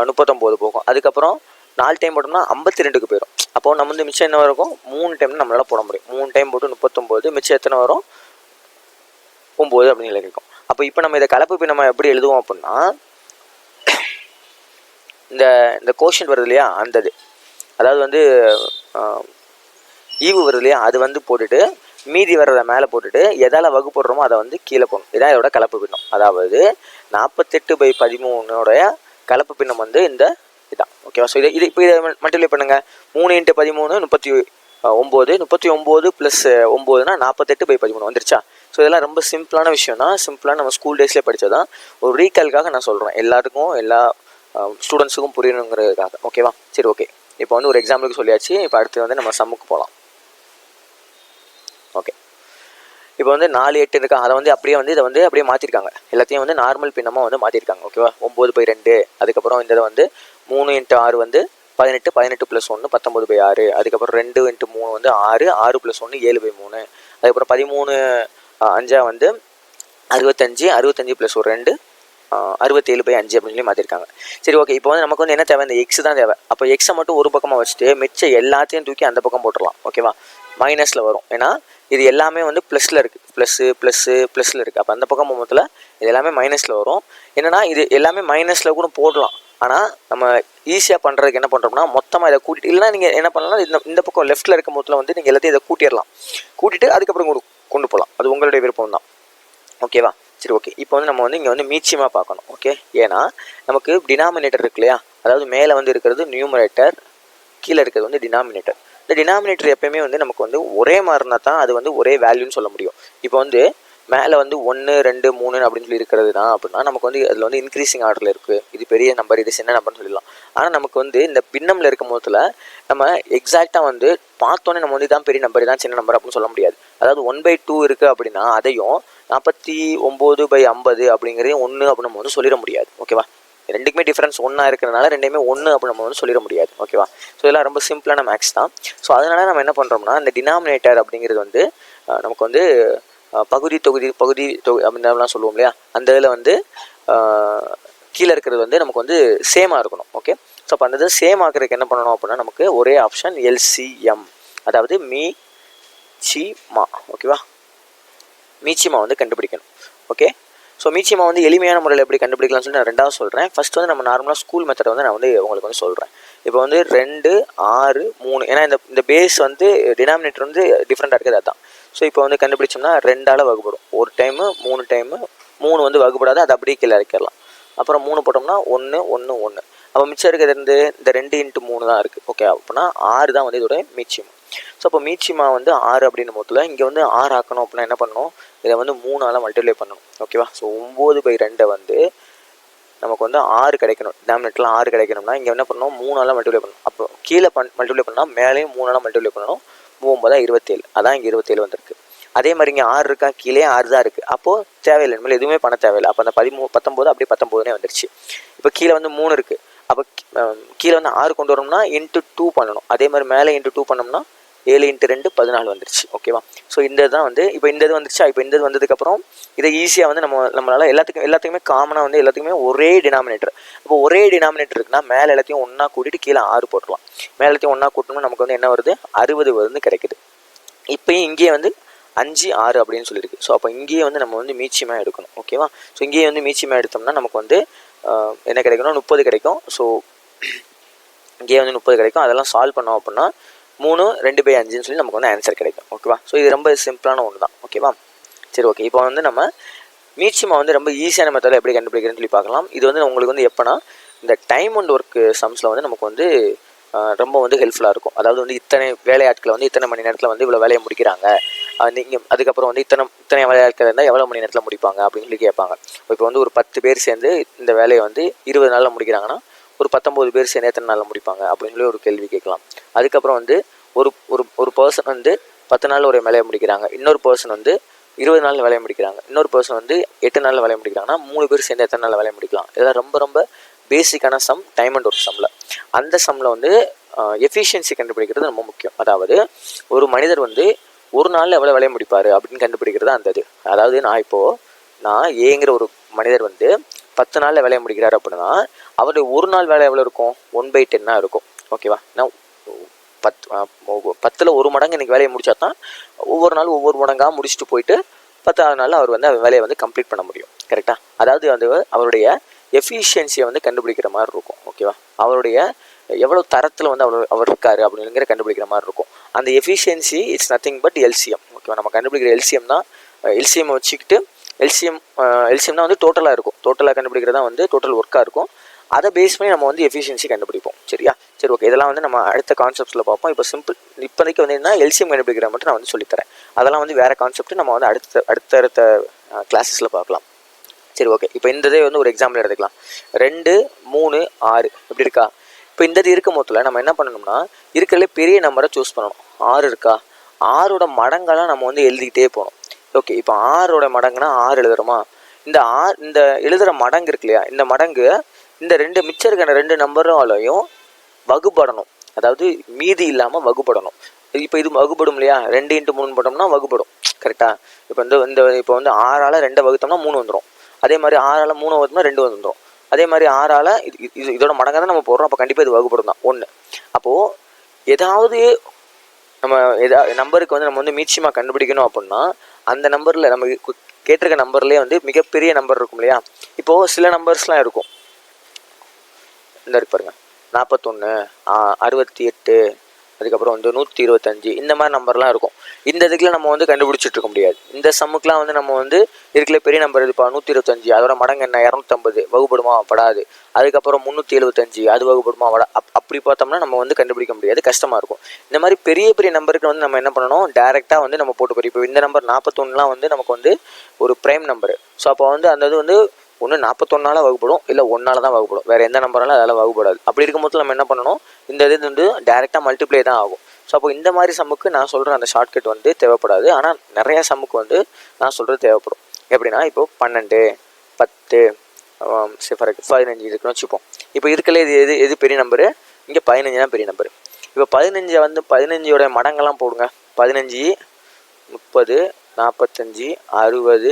[SPEAKER 1] 39 போகும். அதுக்கப்புறம் 4 டைம் போட்டோம்னா 52க்கு போயிடும். அப்போ நம்ம வந்து மிச்சம் என்ன இருக்கும்? 3 டைம் நம்மளால் போட முடியும். 3 டைம் போட்டு 39, மிச்சம் எத்தனை வரும்? 9 அப்படின்னு இருக்கும். அப்போ இப்போ நம்ம இதை கலப்பு பின்னமாக எப்படி எழுதுவோம் அப்படின்னா இந்த கோஷன் வருது இல்லையா, அந்த இது அதாவது வந்து ஈவு வருது இல்லையா, அது வந்து போட்டுட்டு மீதி வர்றதை மேலே போட்டுட்டு எதால் வகுப்படுறோமோ அதை வந்து கீழே போடணும். இதான் இதோட கலப்பு பின்னம். அதாவது 48/13 கலப்பு பின்னம் வந்து இந்த இதான். ஓகேவா? ஸோ இது இப்போ இதை மல்டிப்ளை பண்ணுங்கள். 3 × 13 39, 39 + 9னா 48/13 வந்துருச்சா? ஸோ இதெல்லாம் ரொம்ப சிம்பிளான விஷயம் தான், சிம்பிளாக நம்ம ஸ்கூல் டேஸ்லேயே படித்ததான். ஒரு ரீகால்காக நான் சொல்கிறேன், எல்லாத்துக்கும் எல்லா ஸ்டூடெண்ட்ஸுக்கும் புரியணுங்கிறதுக்காக. ஓகேவா? சரி ஓகே, இப்போ வந்து ஒரு எக்ஸாம்பிளுக்கு சொல்லியாச்சு. இப்போ அடுத்து வந்து நம்ம சம்முக்கு போகலாம். ஓகே, இப்போ வந்து 4 8 இருக்கா, அதை வந்து அப்படியே வந்து இதை வந்து அப்படியே மாற்றிருக்காங்க. எல்லாத்தையும் வந்து நார்மல் பின்னமாக வந்து மாற்றிருக்காங்க. ஓகேவா? 9/2, அதுக்கப்புறம் இந்த வந்து 3 × 6 வந்து 18, 18 + 1 19/6, அதுக்கப்புறம் 2 × 3 வந்து 6, 6 + 1 7/3, அதுக்கப்புறம் 13 5 வந்து 65, 65 + 1 2 67/5 அப்படின்னு சொல்லி மாற்றிருக்காங்க. சரி ஓகே, இப்போ வந்து நமக்கு வந்து என்ன தேவை? இந்த எக்ஸ் தான் தேவை. அப்போ எக்ஸை மட்டும் ஒரு பக்கமாக வச்சுட்டு மிச்சம் எல்லாத்தையும் தூக்கி அந்த பக்கம் போட்டுடலாம். ஓகேவா? மைனஸில் வரும், ஏன்னா இது எல்லாமே வந்து ப்ளஸில் இருக்குது, ப்ளஸில் இருக்குது. அப்போ அந்த பக்கம் மொத்தத்தில் இது எல்லாமே மைனஸில் வரும். என்னென்னா இது எல்லாமே மைனஸில் கூட போடலாம். ஆனால் நம்ம ஈஸியாக பண்ணுறதுக்கு என்ன பண்ணுறோம்னா மொத்தமாக இதை கூட்டிட்டு, இல்லைனா நீங்கள் என்ன பண்ணலாம், இந்த பக்கம் லெஃப்ட்டில் இருக்க மொத்தத்தில் வந்து நீங்கள் எல்லாத்தையும் இதை கூட்டிட்டு அதுக்கப்புறம் கொண்டு போகலாம். அது உங்களுடைய விருப்பம் தான். ஓகேவா? சரி ஓகே, இப்போ வந்து நம்ம வந்து இங்கே வந்து மீச்சியமாக பார்க்கணும். ஓகே, ஏன்னா நமக்கு டினாமினேட்டர் இருக்கு இல்லையா, அதாவது மேலே வந்து இருக்கிறது நியூமரேட்டர், கீழே இருக்கிறது வந்து டினாமினேட்டர். இந்த டினாமினேட்டர் எப்பயுமே வந்து நமக்கு வந்து ஒரே மாதிரினா தான் அது வந்து ஒரே வேல்யூன்னு சொல்ல முடியும். இப்போ வந்து மேலே வந்து 1 2 3 அப்படின்னு சொல்லி இருக்கிறது தான் அப்படின்னா நமக்கு வந்து அதில் வந்து இன்க்ரீசிங் ஆர்டரில் இருக்குது. இது பெரிய நம்பர், இது சின்ன நம்பர்னு சொல்லலாம். ஆனால் நமக்கு வந்து இந்த பின்னமில் இருக்கும் போதில் நம்ம எக்ஸாக்டாக வந்து பார்த்தோன்னே நம்ம வந்து இதான் பெரிய நம்பர், இதான் சின்ன நம்பர் அப்படின்னு சொல்ல முடியாது. அதாவது 1/2 இருக்குது அப்படின்னா அதையும் 49/50 அப்படிங்கிறதையும் 1 அப்படின்னு நம்ம வந்து சொல்லிட முடியாது. ஓகேவா? ரெண்டுக்குமே டிஃப்ரென்ஸ் 1 இருக்கிறதுனால ரெண்டையுமே 1 அப்படின்னு நம்ம வந்து சொல்லிட முடியாது. ஓகேவா? ஸோ இதெல்லாம் ரொம்ப சிம்பிளான மேக்ஸ் தான். ஸோ அதனால் நம்ம என்ன பண்ணுறோம்னா இந்த டினாமினேட்டர் அப்படிங்கிறது வந்து நமக்கு வந்து பகுதி தொகுதி அப்படின்லாம் சொல்லுவோம் இல்லையா, அந்த இதில் வந்து கீழே இருக்கிறது வந்து நமக்கு வந்து சேமாக இருக்கணும். ஓகே, ஸோ அப்போ அந்த இது சேம் ஆகிறதுக்கு என்ன பண்ணணும் அப்படின்னா நமக்கு ஒரே ஆப்ஷன் LCM, அதாவது மீச்சிமா. ஓகேவா? மீச்சிமா வந்து கண்டுபிடிக்கணும். ஓகே, ஸோ மீச்சிமா வந்து எளிமையான முறையில் எப்படி கண்டுபிடிக்கலாம்னு சொல்லி நான் ரெண்டாவது சொல்கிறேன். ஃபஸ்ட் வந்து நம்ம நார்மலாக ஸ்கூல் மெத்தடை வந்து நான் வந்து உங்களுக்கு வந்து சொல்கிறேன். இப்போ வந்து 2 6 3, ஏன்னா இந்த பேஸ் வந்து டினாமினேட்டர் வந்து டிஃப்ரெண்ட்டாக இருக்குது, அதுதான். ஸோ இப்போ வந்து கண்டுபிடிச்சோம்னா 2ஆல் வகுப்படும். ஒரு டைமு 3 டைமு 3 வந்து வகுப்படாது, அது அப்படியே கீழே இறக்கிடலாம். அப்புறம் 3 போட்டோம்னா 1 1 1. அப்போ மிச்சம் இருக்கிறது இந்த 2 × 3 தான் இருக்குது. ஓகே, அப்படின்னா 6 தான் வந்து இதோட மீச்சிமா. ஸோ அப்போ மீச்சிமா வந்து 6 அப்படின்னு போதில் இங்கே வந்து 6 ஆக்கணும் அப்படின்னா என்ன பண்ணணும், இதை வந்து 3ஆல் மல்டிப்ளை பண்ணணும். ஓகேவா? ஸோ 9/2 வந்து நமக்கு வந்து 6 கிடைக்கணும். டினாமினேட்டரில் 6 கிடைக்கணும்னா இங்கே என்ன பண்ணணும், 3ஆல் மல்டிப்ளை பண்ணணும். அப்போ கீழே மல்டிப்ளை பண்ணால் மேலேயும் 3ஆல் மல்டிப்ளை பண்ணணும். 9 27, அதான் இங்கே 27 வந்திருக்கு. அதே மாதிரி இங்கே 6 இருக்கா, கீழே 6 தான் இருக்குது. அப்போது தேவையில்லை, இனிமேல் எதுவுமே பண்ண தேவையில்லை. அப்போ அந்த 19 அப்படியே 19 வந்துருச்சு. இப்போ கீழே வந்து 3 இருக்குது. அப்போ கீழே வந்து 6 கொண்டு வரணும்னா × 2 பண்ணணும். அதே மாதிரி மேலே × 2 பண்ணோம்னா 7 × 2 14 வந்துருச்சு. ஓகேவா? ஸோ இந்த தான் வந்து இப்போ இந்த இது வந்துருச்சா. இப்போ இந்த இது வந்ததுக்கப்புறம் இதை ஈஸியாக வந்து நம்மளால் எல்லாத்துக்குமே காமனாக வந்து எல்லாத்துக்குமே ஒரே டினாமினேட்டர். இப்போ ஒரே டினாமினேட்டர் இருக்குன்னா மேலே எல்லாத்தையும் ஒன்றா கூட்டிட்டு கீழே 6 போட்டுக்கலாம். மேலே எல்லாத்தையும் ஒன்றா கூட்டணும்னா நமக்கு வந்து என்ன வருது, 60 வந்து கிடைக்குது. இப்போயும் இங்கேயே வந்து 5 6 அப்படின்னு சொல்லியிருக்கு. ஸோ அப்போ இங்கேயே வந்து நம்ம வந்து மீச்சியமாக எடுக்கணும். ஓகேவா? ஸோ இங்கேயே வந்து மீச்சியமாக எடுத்தோம்னா நமக்கு வந்து என்ன கிடைக்கணும், 30 கிடைக்கும். ஸோ இங்கேயே வந்து 30 கிடைக்கும். அதெல்லாம் சால்வ் பண்ணோம் அப்படின்னா 3 2/5 சொல்லி நமக்கு வந்து ஆன்சர் கிடைக்கும். ஓகேவா? ஸோ இது ரொம்ப சிம்பிளான ஒன்று தான். ஓகேவா? சரி ஓகே, இப்போ வந்து நம்ம மீச்சிமா வந்து ரொம்ப ஈஸியான மெத்தடில் எப்படி கண்டுபிடிக்கிறேன்னு சொல்லி பார்க்கலாம். இது வந்து உங்களுக்கு வந்து எப்போனா இந்த டைம் அண்ட் ஒர்க்கு சம்ஸில் வந்து நமக்கு வந்து ரொம்ப வந்து ஹெல்ப்ஃபுல்லாக இருக்கும். அதாவது வந்து இத்தனை வேலையாட்களை வந்து இத்தனை மணி நேரத்தில் வந்து இவ்வளோ வேலையை முடிக்கிறாங்க, நீங்கள் அதுக்கப்புறம் வந்து இத்தனை வேலையாட்கள் இருந்தால் எவ்வளோ மணி நேரத்தில் முடிப்பாங்க அப்படின்னு சொல்லி கேட்பாங்க. இப்போ வந்து ஒரு 10 பேர் சேர்ந்து இந்த வேலையை வந்து 20 நாளில் முடிக்கிறாங்கன்னா ஒரு 19 பேர் சேர்ந்து எத்தனை நாளில் முடிப்பாங்க அப்படின்னு சொல்லி ஒரு கேள்வி கேட்கலாம். அதுக்கப்புறம் வந்து ஒரு ஒரு ஒரு பர்சன் வந்து 10 நாளில் ஒரு வேலையை முடிக்கிறாங்க, இன்னொரு பர்சன் வந்து 20 நாளில் வேலையை முடிக்கிறாங்க, இன்னொரு பர்சன் வந்து 8 நாளில் வேலையை முடிக்கிறாங்கன்னா 3 பேர் சேர்ந்து எத்தனை நாளில் வேலையை முடிக்கலாம். இதெல்லாம் ரொம்ப ரொம்ப பேசிக்கான சம், டைம் அண்ட் ஒர்க் சம்மில். அந்த சம்மில் வந்து எஃபிஷியன்சி கண்டுபிடிக்கிறது ரொம்ப முக்கியம். அதாவது ஒரு மனிதர் வந்து ஒரு நாளில் எவ்வளோ வேலையை முடிப்பார் அப்படின்னு கண்டுபிடிக்கிறது அந்த இது. அதாவது நான் ஏங்கிற ஒரு மனிதர் வந்து 10 நாளில் வேலையை முடிக்கிறார் அப்படின்னா அவருடைய ஒரு நாள் வேலை எவ்வளோ இருக்கும்? 1/10 இருக்கும். ஓகேவா? நான் 10ல் ஒரு மடங்கு இன்றைக்கி வேலையை முடிச்சா தான் ஒவ்வொரு நாளும் ஒவ்வொரு மடங்காக முடிச்சுட்டு போயிட்டு 10ஆவது நாளில் அவர் வந்து வேலையை வந்து கம்ப்ளீட் பண்ண முடியும். கரெக்டாக? அதாவது வந்து அவருடைய எஃபிஷியன்சியை வந்து கண்டுபிடிக்கிற மாதிரி இருக்கும். ஓகேவா? அவருடைய எவ்வளோ தரத்தில் வந்து அவர் இருக்காரு அப்படிங்கிற கண்டுபிடிக்கிற மாதிரி இருக்கும். அந்த efficiency it's nothing but LCM. ஓகேவா? நம்ம கண்டுபிடிக்கிற எல்சிஎம் தான். எல்சிஎம் வச்சுக்கிட்டு எல்சிஎம்னா வந்து டோட்டலாக இருக்கும். டோட்டலாக கண்டுபிடிக்கிறதா வந்து டோட்டல் ஒர்க்காக இருக்கும். அதை பேஸ் பண்ணி நம்ம வந்து எஃபிஷியன்சி கண்டுபிடிப்போம். சரியா? சரி, ஓகே. இதெல்லாம் வந்து நம்ம அடுத்த கான்செப்ட்ஸில் பார்ப்போம். இப்போ இப்போதைக்கு வந்து என்ன எல்சிஎம் கண்டுபிடிக்கிற மட்டும் நான் வந்து சொல்லித்தரேன். அதெல்லாம் வந்து வேறு கான்செப்ட் நம்ம வந்து அடுத்த கிளாஸஸில் பார்க்கலாம். சரி, ஓகே. இப்போ இந்த இதே வந்து ஒரு எக்ஸாம்பிள் எடுத்துக்கலாம். 2, 3, 6 இப்படி இருக்கா? இப்போ இந்த இது இருக்கும் போதில் நம்ம என்ன பண்ணணும்னா இருக்கிறதுல பெரிய நம்பரை சூஸ் பண்ணணும். 6 இருக்கா? 6ஓட மடங்கெல்லாம் நம்ம வந்து எழுதிக்கிட்டே போகணும். ஓகே, இப்போ 6ஓட மடங்குனா 6 எழுதுறோமா? இந்த எழுதுகிற மடங்கு இருக்கு இல்லையா, இந்த மடங்கு இந்த மிச்சம் இருக்கிற 2 நம்பராலையும் வகுப்படணும். அதாவது மீதி இல்லாமல் வகுப்படணும். இப்போ இது வகுப்படும் இல்லையா? 2 × 3 போட்டோம்னா வகுப்படும். கரெக்டாக? இப்போ வந்து 6ஆல் 2 வகுத்தோம்னா 3 வந்துடும். அதே மாதிரி 6ஆல் 3 வகுத்தோம்னா 2 வந்துடும். அதே மாதிரி 6ஆல் இதோட மடங்காக தான் நம்ம போடுறோம். அப்போ கண்டிப்பாக இது வகுப்படும் தான் 1. அப்போது ஏதாவது நம்ம நம்பருக்கு வந்து நம்ம வந்து மீட்சியமாக கண்டுபிடிக்கணும் அப்படின்னா அந்த நம்பரில் நம்ம கேட்டிருக்க நம்பர்லேயே வந்து மிகப்பெரிய நம்பர் இருக்கும் இல்லையா? இப்போது சில நம்பர்ஸ்லாம் இருக்கும். இந்த இருக்கு பாருங்க, 41, 68, அதுக்கப்புறம் வந்து 125 இந்த மாதிரி நம்பர்லாம் இருக்கும். இந்த இதுக்குலாம் நம்ம வந்து கண்டுபிடிச்சிட்டு இருக்க முடியாது. இந்த சம்முக்குலாம் வந்து நம்ம வந்து இதுக்குள்ள பெரிய நம்பர் இதுப்பா 125, அதோட மடங்கு என்ன 250 வகுப்படுமா? படாது. அதுக்கப்புறம் 375 அது வகுப்படுமா? அப்படி பார்த்தோம்னா நம்ம வந்து கண்டுபிடிக்க முடியாது, கஷ்டமாக இருக்கும். இந்த மாதிரி பெரிய பெரிய நம்பருக்கு வந்து நம்ம என்ன பண்ணணும், டேரெக்டாக வந்து நம்ம போட்டு போய் இப்போ இந்த நம்பர் 41லாம் வந்து நமக்கு வந்து ஒரு ப்ரைம் நம்பரு. ஸோ அப்போ வந்து அந்த இது வந்து ஒன்று 41ஆல் வகுப்படும், இல்லை 1ஆல் தான் வகுப்படும். வேறு எந்த நம்பராலும் அதில் வகுப்படாது. அப்படி இருக்கும்போது நம்ம என்ன பண்ணணும், இந்த இது வந்து டேரெக்டாக மல்டிப்ளை தான் ஆகும். ஸோ அப்போ இந்த மாதிரி சம்முக்கு நான் சொல்கிற அந்த ஷார்ட்கட் வந்து தேவைப்படாது. ஆனால் நிறையா சம்முக்கு வந்து நான் சொல்கிறது தேவைப்படும். எப்படின்னா இப்போது 12, 10, ஃபார் 15 இருக்குன்னு வச்சுப்போம். இப்போ இருக்கல எது பெரிய நம்பரு? இங்கே 15 தான் பெரிய நம்பரு. இப்போ 15 வந்து 15ஓட மடங்கெல்லாம் போடுங்க. 15, 30, 45, 60,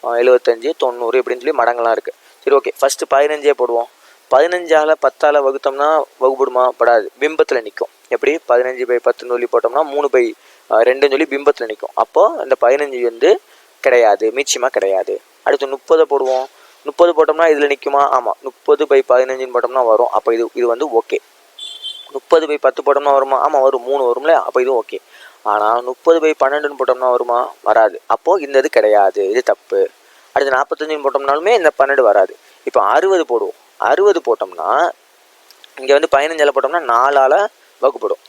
[SPEAKER 1] 75, 90 இப்படின்னு சொல்லி மடங்கெல்லாம் இருக்குது. சரி, ஓகே. ஃபஸ்ட்டு 15 போடுவோம். 15ஆல் 10ஆல் வகுத்தோம்னா வகுப்படுமா? படாது, பிம்பத்தில் நிற்கும். எப்படி? 15/10 சொல்லி போட்டோம்னா 3/2 சொல்லி பிம்பத்தில் நிற்கும். அப்போது அந்த 15 வந்து கிடையாது, மீட்சியமாக கிடையாது. அடுத்து 30 போடுவோம். 30 போட்டோம்னா இதில் நிற்குமா? ஆமாம், 30/15 போட்டோம்னா வரும். அப்போ இது வந்து ஓகே. 30/10 போட்டோம்னா வருமா? ஆமாம் வரும், 3 வரும்ல. அப்போ இது ஓகே. ஆனால் 30/12 போட்டோம்னா வருமா? வராது. அப்போது இந்த இது கிடையாது, இது தப்பு. அடுத்து 45 போட்டோம்னாலுமே இந்த 12 வராது. இப்போ 60 போடுவோம். 60 போட்டோம்னா இங்கே வந்து 15ஆல் போட்டோம்னா 4ஆல் வகுப்படும்.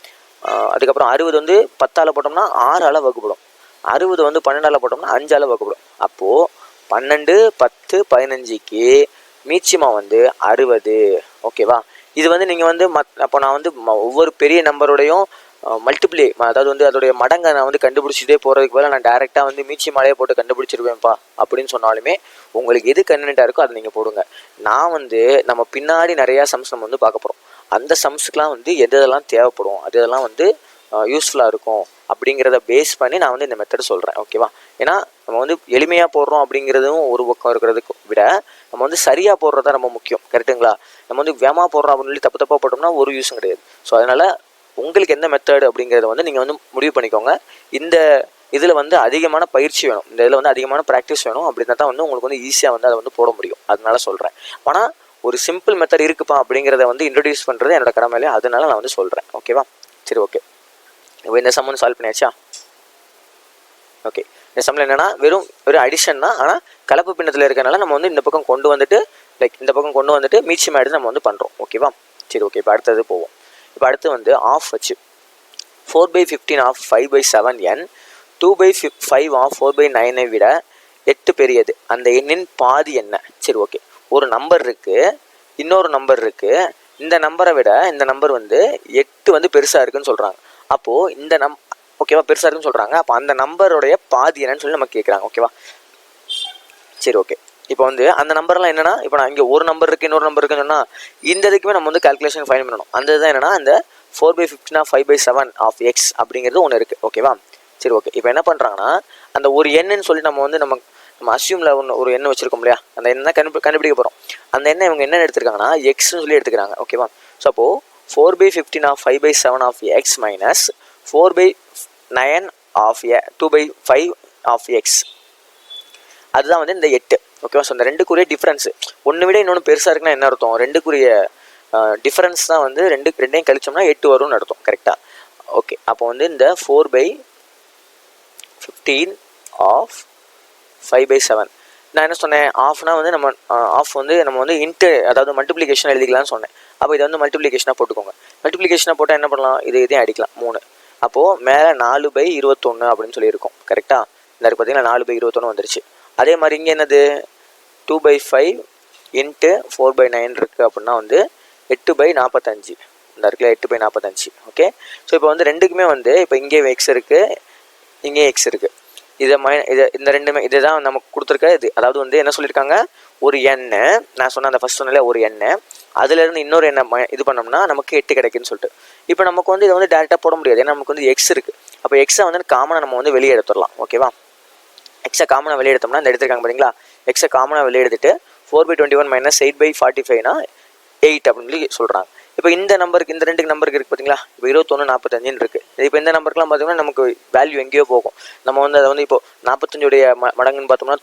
[SPEAKER 1] அதுக்கப்புறம் 60 வந்து 10ஆல் போட்டோம்னா 6ஆல் வகுப்படும். 60 வந்து 12ஆல் போட்டோம்னா 5ஆல் வகுப்படும். அப்போது 12, 10, 15க்கு மீட்சியமாக வந்து 60. ஓகேவா? இது வந்து நீங்கள் வந்து அப்போ நான் வந்து ஒவ்வொரு பெரிய நம்பரோடையும் மல்டிப்ளை, அதாவது வந்து அதோடைய மடங்கை நான் வந்து கண்டுபிடிச்சிட்டே போகிறதுக்கு பதிலாக நான் டேரெக்டாக வந்து மீட்சியமாலே போட்டு கண்டுபிடிச்சிருவேன்ப்பா அப்படின்னு சொன்னாலுமே உங்களுக்கு எது கன்வீனியண்ட்டாக இருக்கோ அதை நீங்கள் போடுங்க. நான் வந்து நம்ம பின்னாடி நிறையா சம்ஸ் நம்ம வந்து பார்க்க போகிறோம். அந்த சம்ஸுக்கெலாம் வந்து எதெல்லாம் தேவைப்படும், அதெல்லாம் வந்து யூஸ்ஃபுல்லாக இருக்கும் அப்படிங்கிறத பேஸ் பண்ணி நான் வந்து இந்த மெத்தட் சொல்கிறேன். ஓகேவா? ஏன்னா நம்ம வந்து எளிமையாக போடுறோம் அப்படிங்கிறதும் ஒரு பக்கம் இருக்கிறதுக்கு விட நம்ம வந்து சரியாக போடுறது தான் ரொம்ப முக்கியம். கரெக்டுங்களா? நம்ம வந்து வேகமாக போடுறோம் அப்படின்னு சொல்லி தப்பாக போட்டோம்னா ஒரு யூஸும் கிடையாது. ஸோ அதனால் உங்களுக்கு எந்த மெத்தட் அப்படிங்கிறத வந்து நீங்கள் வந்து முடிவு பண்ணிக்கோங்க. இந்த இதில் வந்து அதிகமான பயிற்சி வேணும், இந்த இதில் வந்து அதிகமான ப்ராக்டிஸ் வேணும். அப்படின்னா தான் வந்து உங்களுக்கு வந்து ஈஸியாக வந்து அதை வந்து போட முடியும். அதனால சொல்கிறேன். ஆனால் ஒரு சிம்பிள் மெத்தட் இருக்குப்பா அப்படிங்கிறத வந்து இன்ட்ரடியூஸ் பண்ணுறது என்னோட கடமையிலே, அதனால நான் வந்து சொல்கிறேன். ஓகேவா? சரி, ஓகே. இப்போ இந்த சம் வந்து சால்வ் பண்ணியாச்சா? ஓகே. இந்த சம்மில் என்னென்னா வெறும் அடிஷன் தான். ஆனால் கலப்பு பின்னத்தில் இருக்கிறனால நம்ம வந்து இந்த பக்கம் கொண்டு வந்துட்டு லைக் இந்த பக்கம் கொண்டு வந்துட்டு மீச்சமாக எடுத்து நம்ம வந்து பண்ணுறோம். ஓகேவா? சரி, ஓகே. இப்போ அடுத்தது போவோம். இப்போ அடுத்து வந்து ஆஃப் வச்சு 4/15 ஆஃப் 5/7n 2/5 ஆஃப் 4/9 விட 8 பெரியது, அந்த எண்ணின் பாதி என்ன? சரி, ஓகே. ஒரு நம்பர் இருக்குது, இன்னொரு நம்பர் இருக்குது. இந்த நம்பரை விட இந்த நம்பர் வந்து 8 வந்து பெருசாக இருக்குன்னு சொல்கிறாங்க. அப்போது இந்த ஓகேவா, பெருசாக இருக்குன்னு சொல்கிறாங்க. அப்போ அந்த நம்பருடைய பாதி என்னன்னு சொல்லி நம்ம கேட்குறாங்க. ஓகேவா? சரி, ஓகே. இப்போ வந்து அந்த நம்பர்லாம் என்னன்னா, இப்போ நான் இங்கே ஒரு நம்பர் இருக்குது, இன்னொரு நம்பர் இருக்குன்னு சொன்னால் இந்த இதுக்குமே நம்ம வந்து கால்குலேஷன் ஃபைன் பண்ணணும். அந்த இதுதான் என்னன்னா, அந்த 4/15 ஆஃப் 5/7 ஆஃப் எக்ஸ் அப்படிங்கிறது ஒன்று இருக்குது. ஓகேவா? சரி, ஓகே. இப்போ என்ன பண்ணுறாங்கன்னா, அந்த ஒரு எண்ணுன்னு சொல்லி நம்ம அசியூமில் ஒரு எண்ணை வச்சுருக்கோம் இல்லையா, அந்த எண்ணை கண்டுபிடிக்க போகிறோம். அந்த எண்ணை இவங்க என்ன எடுத்துருக்காங்கன்னா எக்ஸ்ன்னு சொல்லி எடுத்துக்கிறாங்க. ஓகேவா? ஸோ அப்போது 4/15 of 5/7 of X minus 4/9 of 2/5 of X, அதுதான் வந்து இந்த 8. ஓகேவா? ஸோ இந்த ரெண்டுக்குரிய டிஃப்ரென்ஸு, ஒன்று விட இன்னொன்று பெருசாக இருக்குன்னா என்ன அர்த்தம்? ரெண்டுக்குரிய டிஃப்ரென்ஸ் தான் வந்து ரெண்டையும் கழிச்சோம்னா 8 வரும்னு அர்த்தம். கரெக்டாக? ஓகே. அப்போ வந்து இந்த 4/15 ஆஃப் 5/7, நான் என்ன சொன்னேன், ஆஃப்னா வந்து நம்ம ஆஃப் வந்து நம்ம வந்து இன்ட்டு, அதாவது மல்டிப்ளிகேஷன் எழுதிக்கலாம்னு சொன்னேன். அப்போ இதை வந்து மல்டிப்ளிகேஷனாக போட்டுக்கோங்க. மல்டிப்ளிகேஷனாக போட்டால் என்ன பண்ணலாம், இதையும் அடிக்கலாம் 3. அப்போது மேலே 4/21 அப்படின்னு சொல்லியிருக்கோம். கரெக்டாக? இந்த பார்த்தீங்கன்னா 4/21 வந்துருச்சு. அதே மாதிரி இங்கே என்னது 2/5 இன்ட்டு 4/9 இருக்குது அப்படின்னா வந்து 8/45. இந்த இருக்குல்ல 8/45. ஓகே. ஸோ இப்போ வந்து ரெண்டுக்குமே வந்து இப்போ இங்கே எக்ஸ் இருக்குது, இங்கே எக்ஸ் இருக்குது. இதை இந்த ரெண்டுமே இதுதான் நமக்கு கொடுத்துருக்க இது. அதாவது வந்து என்ன சொல்லியிருக்காங்க, ஒரு எண்ணை நான் சொன்ன அந்த ஃபஸ்ட் சொன்னால ஒரு எண்ணை, அதுலேருந்து இன்னொரு எண்ணை இது பண்ணோம்னா நமக்கு 8 கிடைக்குன்னு சொல்லிட்டு. இப்போ நமக்கு வந்து இதை வந்து டேரெக்டாக போட முடியாது, ஏன்னா நமக்கு வந்து எக்ஸ் இருக்குது. அப்போ எக்ஸை வந்து காமனாக நம்ம வந்து வெளியே எடுத்துடலாம். ஓகேவா? எக்ஸை காமனாக வெளியே எடுத்தோம்னா இந்த எடுத்துருக்காங்க பார்த்தீங்களா, எக்ஸை காமனாக வெளியே எடுத்துட்டு 4/21 மைனஸ் 8/45னா 8 அப்படின்னு சொல்லி சொல்கிறாங்க. இப்போ இந்த நம்பருக்கு, இந்த ரெண்டு நம்பருக்கு இருக்குது பார்த்தீங்களா, இப்போ 21 45 இருக்குது. இப்போ இந்த நம்பருக்குலாம் பார்த்தீங்கன்னா நமக்கு வேல்யூ எங்கேயோ போகும். நம்ம வந்து அதை வந்து இப்போ 45 மடங்குன்னு பார்த்தோம்னா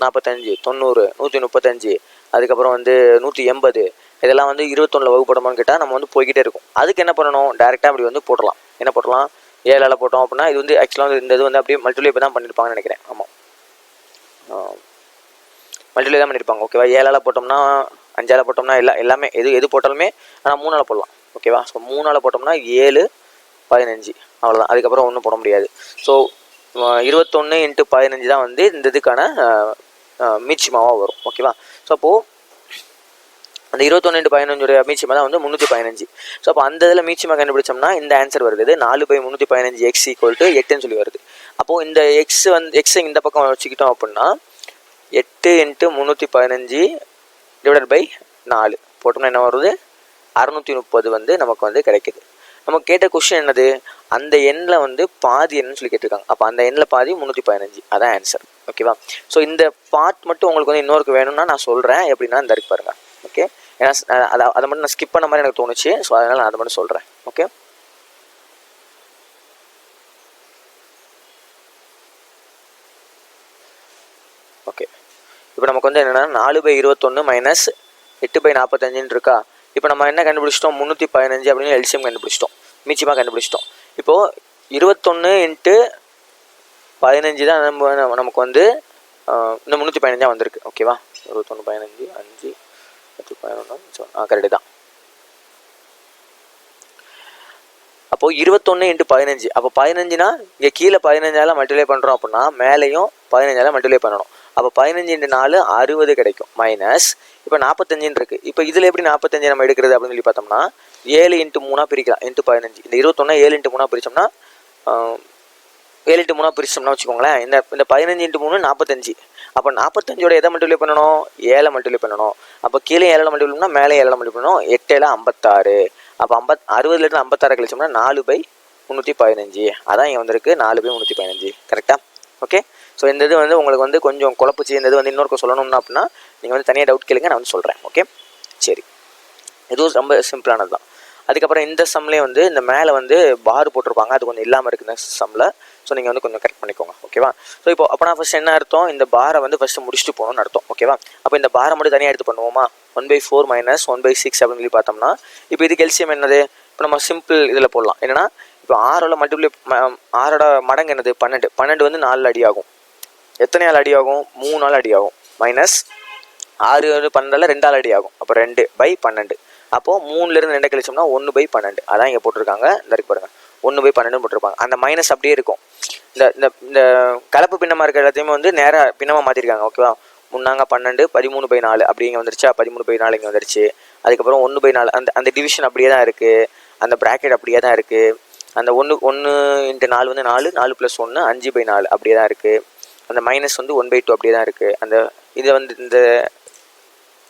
[SPEAKER 1] 45, 90, 135, அதுக்கப்புறம் வந்து 180, இதெல்லாம் வந்து 21 வகுப்படமான்னு கேட்டால் நம்ம வந்து போய்கிட்டே இருக்கும். அதுக்கு என்ன பண்ணணும், டேரெக்டாக அப்படி வந்து போடலாம். என்ன போடலாம், 7ஆல் போட்டோம் அப்படின்னா இது வந்து ஆக்சுவலாக வந்து இந்த இது வந்து அப்படியே மல்டிப்ளை தான் பண்ணியிருப்பாங்கன்னு நினைக்கிறேன். ஆமாம், மல்டிப்ளை தான் பண்ணியிருப்பாங்க. ஓகேவா? 7ஆல் போட்டோம்னா, 5ஆல் போட்டோம்னா எல்லாமே எது போட்டாலுமே, ஆனால் 3ஆல் போடலாம். ஓகேவா? ஸோ 3ஆல் போட்டோம்னா 7, 15, அவ்வளோதான். அதுக்கப்புறம் ஒன்றும் போட முடியாது. ஸோ 21 × 15 தான் வந்து இந்த இதுக்கான மீச்சிமாவாக வரும். ஓகேவா? ஸோ அப்போது அந்த 21 × 15 மீச்சிமா தான் வந்து 315. ஸோ அப்போ அந்த இதில் மீச்சிமா கண்டுபிடிச்சோம்னா இந்த ஆன்சர் வருது, 4/315 எக்ஸ் = 8ன்னு சொல்லி வருது. அப்போது இந்த எக்ஸ் வந்து எக்ஸை இந்த பக்கம் வச்சுக்கிட்டோம் அப்படின்னா 8 × 315 ÷ 4 போட்டோம்னா என்ன வருது, 630 வந்து நமக்கு வந்து கிடைக்குது. நமக்கு கேட்ட கொஸ்டின் என்னது, அந்த எண்ணில் வந்து பாதி என்னன்னு சொல்லி கேட்டிருக்காங்க. அப்போ அந்த எண்ணில் பாதி 315, அதான் ஆன்சர். ஓகேவா? ஸோ இந்த பார்ட் மட்டும் உங்களுக்கு வந்து இன்னொருக்கு வேணும்னா நான் சொல்கிறேன், எப்படின்னா இந்த இருக்கு பாருங்கள். ஓகே, ஏன்னா அதை மட்டும் நான் ஸ்கிப் பண்ண மாதிரி எனக்கு தோணுச்சு. ஸோ அதனால் நான் அதை மட்டும் சொல்கிறேன். Okay, okay. இப்போ நமக்கு வந்து என்னென்னா 4/21 மைனஸ் 8/45 இருக்கா. இப்போ நம்ம என்ன கண்டுபிடிச்சிட்டோம், 315 அப்படின்னு எல்சிஎம் கண்டுபிடிச்சிட்டோம், மீச்சியமாக கண்டுபிடிச்சிட்டோம். இப்போது 21 × 15 தான் நமக்கு வந்து இந்த 315 வந்திருக்கு. ஓகேவா? 21 15 5 10 11 கரெக்டு தான். அப்போது 21 × 15, அப்போ 15னா இங்கே கீழே 15ஆல் மல்டிப்ளை பண்ணுறோம் அப்படின்னா மேலேயும் 15ஆல் மல்டிப்ளை பண்ணணும். அப்போ 15 × 4 60 கிடைக்கும். மைனஸ் இப்போ 45 இருக்குது. இப்போ இதில் எப்படி 45 நம்ம எடுக்கிறது அப்படின்னு சொல்லி பார்த்தோம்னா 7 × 3 பிரிக்கலாம், × 15. இந்த 21 7 × 3 பிரித்தோம்னா 7 × 3 பிரிச்சோம்னா வச்சுக்கோங்களேன், இந்த 15 × 3 45. அப்போ 45ஓட எதை மல்டிப்ளை பண்ணணும், 7 மல்டிப்ளை பண்ணணும். அப்போ கீழே 7 மல்டிப்ளை பண்ணால் மேலே 7 மல்டிப்ளை பண்ணணும். 8 56. அப்போ 60 56 கழிச்சோம்னா 4/315, அதான் இங்கே வந்திருக்கு 4/315. கரெக்டாக? ஓகே. ஸோ இந்த இது வந்து உங்களுக்கு வந்து கொஞ்சம் குழப்பிச்சு, இந்த இது வந்து இன்னொரு சொல்லணும்னா அப்படின்னா நீங்கள் வந்து தனியாக டவுட் கேளுங்க, நான் வந்து சொல்கிறேன். ஓகே, சரி. இதுவும் ரொம்ப சிம்பிளானது தான். அதுக்கப்புறம் இந்த சம்லேயே வந்து இந்த மேலே வந்து பார் போட்டிருப்பாங்க, அது கொஞ்சம் இல்லாமல் இருக்குது இந்த சம்மில். ஸோ நீங்கள் வந்து கொஞ்சம் கரெக்ட் பண்ணிக்கோங்க. ஓகேவா? ஸோ இப்போ அப்போ நான் ஃபஸ்ட் என்ன அர்த்தம், இந்த பாரை வந்து ஃபஸ்ட்டு முடிச்சுட்டு போகணும்னு அர்த்தம். ஓகேவா? அப்போ இந்த பாரை மட்டும் தனியாக எடுத்து பண்ணுவோமா, 1/4 மைனஸ் 1/6 அப்படின்னு சொல்லி பார்த்தோம்னா இப்போ இதுக்கு எல்சியம் என்னது, இப்போ நம்ம சிம்பிள் இதில் போடலாம். என்னென்னா இப்போ 6ஓட மல்டிப்ளை 6ஓட மடங்கு என்னது 12. 12 வந்து 4 அடி ஆகும். எத்தனை நாள் அடி ஆகும், 3 நாள் அடி ஆகும். மைனஸ் 6 12 2 அடி ஆகும். அப்போ 2/12. அப்போது 3லேருந்து 2 கழிச்சோம்னா 1/12. அதான் இங்கே போட்டிருக்காங்க. இந்த இருக்கு பாருங்கள், 1/12 போட்டிருப்பாங்க. அந்த மைனஸ் அப்படியே இருக்கும். இந்த இந்த இந்த கலப்பு பின்னமாக இருக்கிற எல்லாத்தையுமே வந்து நேராக பின்னமாக மாற்றிருக்காங்க. ஓகேவா, முன்னாங்க 12 13/4 அப்படி இங்கே வந்துருச்சா, 13/4 இங்கே வந்துருச்சு. அதுக்கப்புறம் 1/4 அந்த அந்த டிவிஷன் அப்படியே தான் இருக்குது. அந்த ப்ராக்கெட் அப்படியே தான் இருக்குது. அந்த 1 × 4 வந்து 4, 4 + 1 5/4 அப்படியே தான் இருக்குது. அந்த மைனஸ் வந்து 1/2 அப்படியே தான் இருக்குது. அந்த இதை வந்து இந்த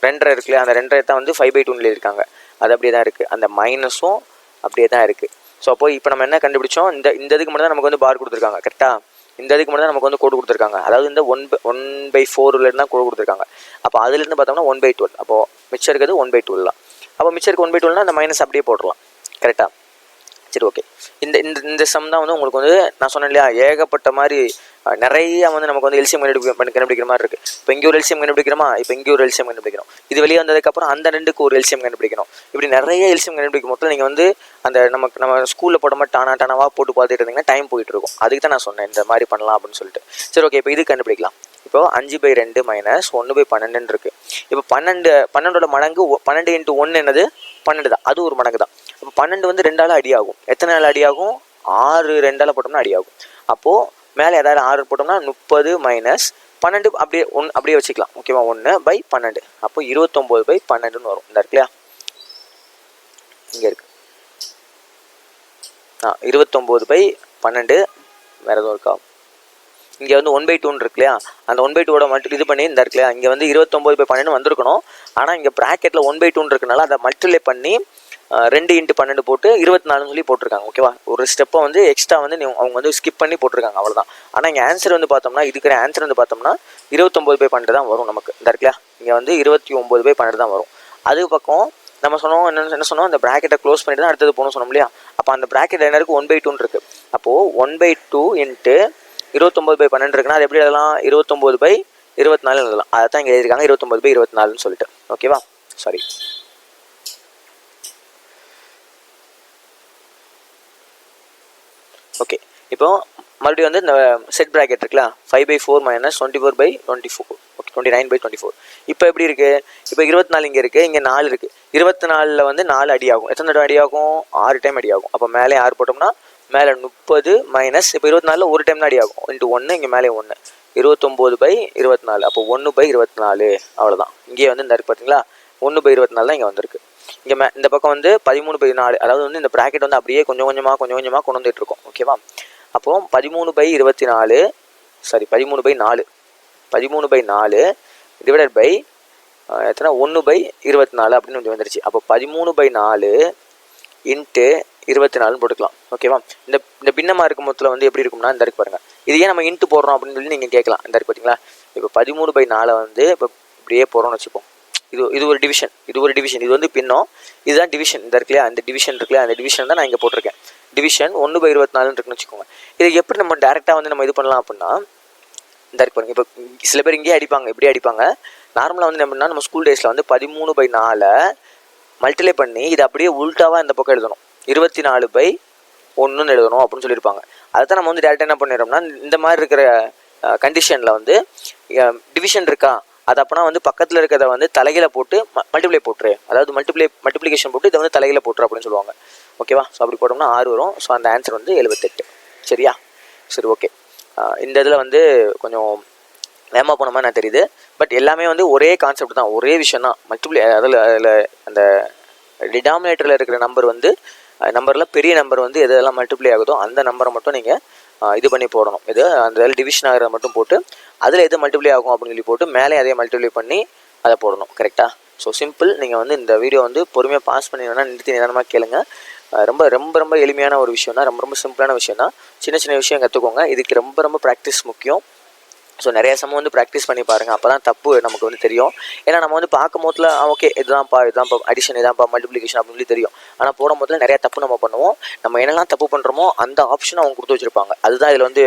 [SPEAKER 1] 2 இருக்குல்லையா, அந்த 2 தான் வந்து 5/2 இருக்காங்க. அது அப்படியே தான் இருக்குது. அந்த மைனஸும் அப்படியே தான் இருக்குது. ஸோ அப்போ இப்போ நம்ம என்ன கண்டுபிடிச்சோம், இந்த இதுக்கு மட்டும் தான் நமக்கு வந்து பார் கொடுத்துருக்காங்க. கரெக்டாக இந்த இதுக்கு மட்டும் தான் நமக்கு வந்து கோடு கொடுத்துருக்காங்க. அதாவது இந்த 1/4 தான் கோடு கொடுத்துருக்காங்க. அப்போ அதுலேருந்து பார்த்தோம்னா 1/12. அப்போது மிச்சம் இருக்கிறது 1/12 தான். அப்போ மிச்சம் இருக்க 1/12னா அந்த மைனஸ் அப்படியே போட்டுடலாம். கரெக்டாக, சரி ஓகே. இந்த இந்த இந்த சம் தான் வந்து உங்களுக்கு வந்து நான் சொன்னேன் இல்லையா, ஏகப்பட்ட மாதிரி நிறைய வந்து நமக்கு வந்து எல்சிஎம் கண்டுபிடிக்கிற மாதிரி இருக்குது. இப்போ இங்கே ஒரு எல்சிஎம் கண்டுபிடிக்கிறோமா, இப்போ இங்கே ஒரு எல்சிஎம் கண்டுபிடிக்கிறோம். இது வெளியே வந்ததுக்கப்புறம் அந்த 2க்கு ஒரு எல்சிஎம் கண்டுபிடிக்கணும். இப்படி நிறைய எல்சிஎம் கண்டுபிடிக்கும் போது நீங்கள் வந்து அந்த நம்ம ஸ்கூலில் போட மாதிரி டானாவாக போட்டு பார்த்துட்டு இருந்தீங்கன்னா டைம் போயிட்டு இருக்கும். அதுக்கு தான் நான் சொன்னேன் இந்த மாதிரி பண்ணலாம் அப்படின்னு சொல்லிட்டு. சரி ஓகே, இப்போ இது கண்டுபிடிக்கலாம். இப்போ 5/2 - 1/12 இருக்குது. இப்போ 12 மடங்கு 12 × 1 என்னது 12 தான். அது ஒரு மடங்கு தான். அப்போ 12 வந்து 2ஆல் அடி ஆகும். எத்தனை நாள் அடி ஆகும், 6 2ஆல் போட்டோம்னா அடி ஆகும். அப்போது மேலே ஏதாவது 6 போட்டோம்னா 30 - 12 அப்படியே அப்படியே வச்சுக்கலாம். ஓகேவா, 1/12. அப்போ 29/12 வரும். இந்த இருக்கு இல்லையா, இங்கே இருக்கு 29/12. வேறு எதுவும் இருக்கா, இங்கே வந்து 1/2 இருக்கு இல்லையா, அந்த 1/2 மட்டும் இது பண்ணி இந்த இருக்கு இல்லையா, இங்கே வந்து 29/12 வந்திருக்கணும். ஆனால் இங்கே ப்ராக்கெட்டில் 1/2 இருக்குனால அதை மல்டிப்ளை பண்ணி 2 × 12 போட்டு 24 சொல்லி போட்டிருக்காங்க. ஓகேவா, ஒரு ஸ்டெப்பை வந்து எக்ஸ்ட்ரா வந்து அவங்க வந்து ஸ்கிப் பண்ணி போட்டிருக்காங்க, அவ்வளோதான். ஆனால் இங்கே ஆன்சர் வந்து பார்த்தோம்னா, இதுக்கிற ஆன்சர் வந்து பார்த்தோம்னா 29/12 தான் வரும் நமக்கு. இந்த இருக்குல்லையா, இங்கே வந்து 29/12 தான் வரும். அது பக்கம் நம்ம சொன்னோம் என்ன சொன்னோம், அந்த ப்ராக்கெட்டை க்ளோஸ் பண்ணிட்டு தான் அடுத்தது போகணும் சொன்னோம் இல்லையா. அப்போ அந்த ப்ராக்கெட் என்ன இருக்குது, 1/2 இருக்குது. அப்போது 1/2 × 29/12 இருக்குன்னா அது எப்படி எழுதலாம், 29/24 எழுதலாம். அதை தான் இங்கே எழுதியிருக்காங்க 29/24 சொல்லிட்டு. ஓகேவா, சாரி. ஓகே, இப்போ மறுபடியும் வந்து இந்த செட் ப்ராக்கெட் இருக்குல்ல, 5/4 - 24/24. ஓகே, 29/24. இப்போ எப்படி இருக்குது, இப்போ 24 இங்கே இருக்குது, இங்கே 4 இருக்குது. 24ல் வந்து 4 அடி ஆகும். எத்தனை தடவை அடி ஆகும், 6 டைம் அடி ஆகும். அப்போ மேலே 6 போட்டோம்னா மேலே 30 - இப்போ 24ல் ஒரு டைம் தான் அடி ஆகும். × 1, இங்கே மேலே 1, 29/24. அப்போ 1/24 அவ்வளோதான். இங்கேயே வந்து இந்த இருக்குது பார்த்தீங்களா, 1/24 தான் இங்கே வந்திருக்கு. இங்கே இந்த பக்கம் வந்து 13/4. அதாவது வந்து இந்த ப்ராக்கெட் வந்து அப்படியே கொஞ்சம் கொஞ்சமாக கொண்டு வந்துட்டு இருக்கோம். ஓகேவா, அப்போது 13/24 சாரி 13/4 13/4 டிவைடட் பை எத்தனை 1/24 அப்படின்னு கொஞ்சம் வந்துருச்சு. அப்போ 13/4 × 24 போட்டுக்கலாம். ஓகேவா, இந்த பின்னமாக இருக்கும் மொத்தத்தில் வந்து எப்படி இருக்கும்னா இந்த இருக்கு பாருங்கள். இது ஏன் நம்ம இன்ட்டு போடுறோம் அப்படின்னு சொல்லி நீங்கள் கேட்கலாம். இந்த இருக்கு பார்த்தீங்களா, இப்போ 13/4 வந்து இப்போ இப்படியே போகிறோம்னு வச்சுப்போம். இது ஒரு டிவிஷன், இது வந்து பின்னம், இதுதான் டிவிஷன். இந்த இருக்குல்லையா, அந்த டிவிஷன் இருக்குல்லையா, அந்த டிவிஷன் தான் நான் இங்கே போட்டிருக்கேன். டிவிஷன் 1/24 இருக்குன்னு வச்சுக்கோங்க. இதை எப்படி நம்ம டேரெக்டாக வந்து நம்ம இது பண்ணலாம் அப்படின்னா, இந்த இருக்கு பாருங்க. இப்போ சில பேர் இங்கேயே அடிப்பாங்க, இப்படி அடிப்பாங்க. நார்மலாக வந்து எப்படின்னா நம்ம ஸ்கூல் டேஸில் வந்து 13/4 மல்டிப்ளை பண்ணி இதை அப்படியே உல்ட்டாவாக இந்த பக்கம் எழுதணும், 24/1 எழுதணும் அப்படின்னு சொல்லியிருப்பாங்க. அதை தான் நம்ம வந்து டேரெக்டாக என்ன பண்ணிடுறோம்னா, இந்த மாதிரி இருக்கிற கண்டிஷனில் வந்து டிவிஷன் இருக்கா, அது அப்போனா வந்து பக்கத்தில் இருக்கிறத வந்து தலைகளை போட்டு மல்டிப்ளை போட்டுரு, அதாவது மல்டிப்ளிகேஷன் போட்டு இதை வந்து தலைகளை போட்டுரு அப்படின்னு சொல்லுவாங்க. ஓகேவா, ஸோ அப்படி போட்டோம்னா 6 வரும். ஸோ அந்த ஆன்சர் வந்து 78. சரியா, சரி ஓகே. இந்த இதில் வந்து கொஞ்சம் வேகமாக போன மாதிரி நான் தெரியுது. பட் எல்லாமே வந்து ஒரே கான்செப்ட் தான், ஒரே விஷயம் தான். மல்டிப்ளை அதில் அந்த டினாமினேட்டரில் இருக்கிற நம்பரில் பெரிய நம்பர் வந்து எதெல்லாம் மல்டிப்ளை ஆகுதோ அந்த நம்பரை மட்டும் நீங்கள் இது பண்ணி போடணும். இது அந்த டிவிஷன் ஆகிறத மட்டும் போட்டு அதில் எது மல்டிப்ளை ஆகும் அப்படின்னு சொல்லி போட்டு மேலே அதே மல்டிப்ளை பண்ணி அதை போடணும். கரெக்டாக, ஸோ சிம்பிள். நீங்கள் வந்து இந்த வீடியோ வந்து பொறுமையாக பாஸ் பண்ணிங்கன்னா நிறுத்தி நிதானமாக கேளுங்க. ரொம்ப ரொம்ப ரொம்ப எளிமையான ஒரு விஷயம் தான், ரொம்ப ரொம்ப சிம்பிளான விஷயம் தான். சின்ன சின்ன விஷயம் கற்றுக்கோங்க. இதுக்கு ரொம்ப ரொம்ப ப்ராக்டிஸ் முக்கியம். ஸோ நிறைய சமம் வந்து ப்ராக்டிஸ் பண்ணி பாருங்கள், அப்போ தான் தப்பு நமக்கு வந்து தெரியும். ஏன்னா நம்ம வந்து பார்க்கும் போதில் ஓகே இதுதான்ப்பா அடிஷன், இதான்ப்பா மல்டிப்ளிகேஷன் அப்படின்னு சொல்லி தெரியும். ஆனால் போடும் போதில் நிறையா தப்பு நம்ம பண்ணுவோம். நம்ம என்னெல்லாம் தப்பு பண்ணுறோமோ அந்த ஆப்ஷனை அவங்க கொடுத்து வச்சுருப்பாங்க. அதுதான் இதில் வந்து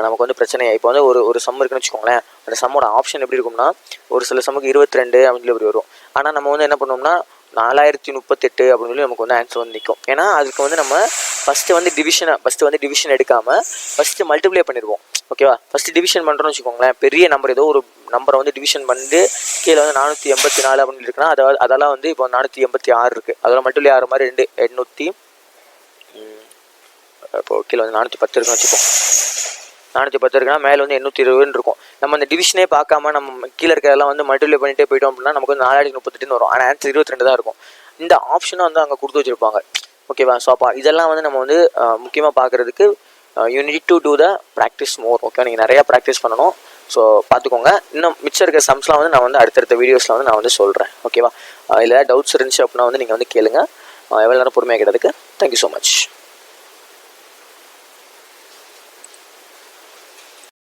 [SPEAKER 1] நமக்கு வந்து பிரச்சனையே. இப்போ வந்து ஒரு சம் இருக்குன்னு வச்சுக்கோங்களேன், அந்த சம்மோட ஆப்ஷன் எப்படி இருக்கும்னா, ஒரு சில சம்முக்கு 22 அப்படின்னு சொல்லி இப்படி வரும். ஆனால் நம்ம வந்து என்ன பண்ணோம்னா 4038 அப்படின்னு சொல்லி நமக்கு வந்து ஆன்சர் வந்து நிற்கும். ஏன்னா அதுக்கு வந்து நம்ம ஃபஸ்ட்டு வந்து டிவிஷன் எடுக்காமல் ஃபஸ்ட்டு மல்டிப்ளை பண்ணிடுவோம். ஓகேவா? ஃபஸ்ட்டு டிவிஷன் பண்ணுறோன்னு வச்சுக்கோங்களேன். பெரிய நம்பர் ஏதோ ஒரு நம்பரை வந்து டிவிஷன் பண்ணிட்டு கீழே வந்து 484 அப்படின்னு இருக்குன்னா அதெல்லாம் வந்து இப்போ 486 இருக்குது. அதெல்லாம் மல்டிப்ளை ஆகிற மாதிரி 800 இப்போ கீழே வந்து 410 இருக்குன்னு வச்சுப்போம். 410 இருக்குன்னா மேலே வந்து 820 இருக்கும். நம்ம அந்த டிவிஷனே பார்க்காம நம்ம கீழே இருக்கிறதெல்லாம் வந்து மல்டிப்ளை பண்ணிட்டே போயிட்டோம் அப்படின்னா நமக்கு வந்து 4038 வரும். ஆனால் ஆன்சர் 22 தான் இருக்கும். இந்த ஆப்ஷனும் வந்து அங்கே கொடுத்து வச்சுருப்பாங்க. ஓகேவா? ஸோ அப்போ இதெல்லாம் வந்து நம்ம வந்து முக்கியமாக பார்க்குறதுக்கு you need to do the practice more. Okay, நீங்கள் நிறையா ப்ராக்டிஸ் பண்ணணும். ஸோ பார்த்துக்கோங்க. இன்னும் மிச்சம் இருக்க சம்ஸ்லாம் வந்து நான் வந்து அடுத்தடுத்த வீடியோஸில் வந்து நான் வந்து சொல்கிறேன். ஓகேவா? இல்லை டவுட்ஸ் இருந்துச்சு அப்படின்னா வந்து நீங்கள் வந்து கேளுங்க. எவ்வளோ நேரம் பொறுமையாக கேட்டதுக்கு தேங்க்யூ ஸோ மச்.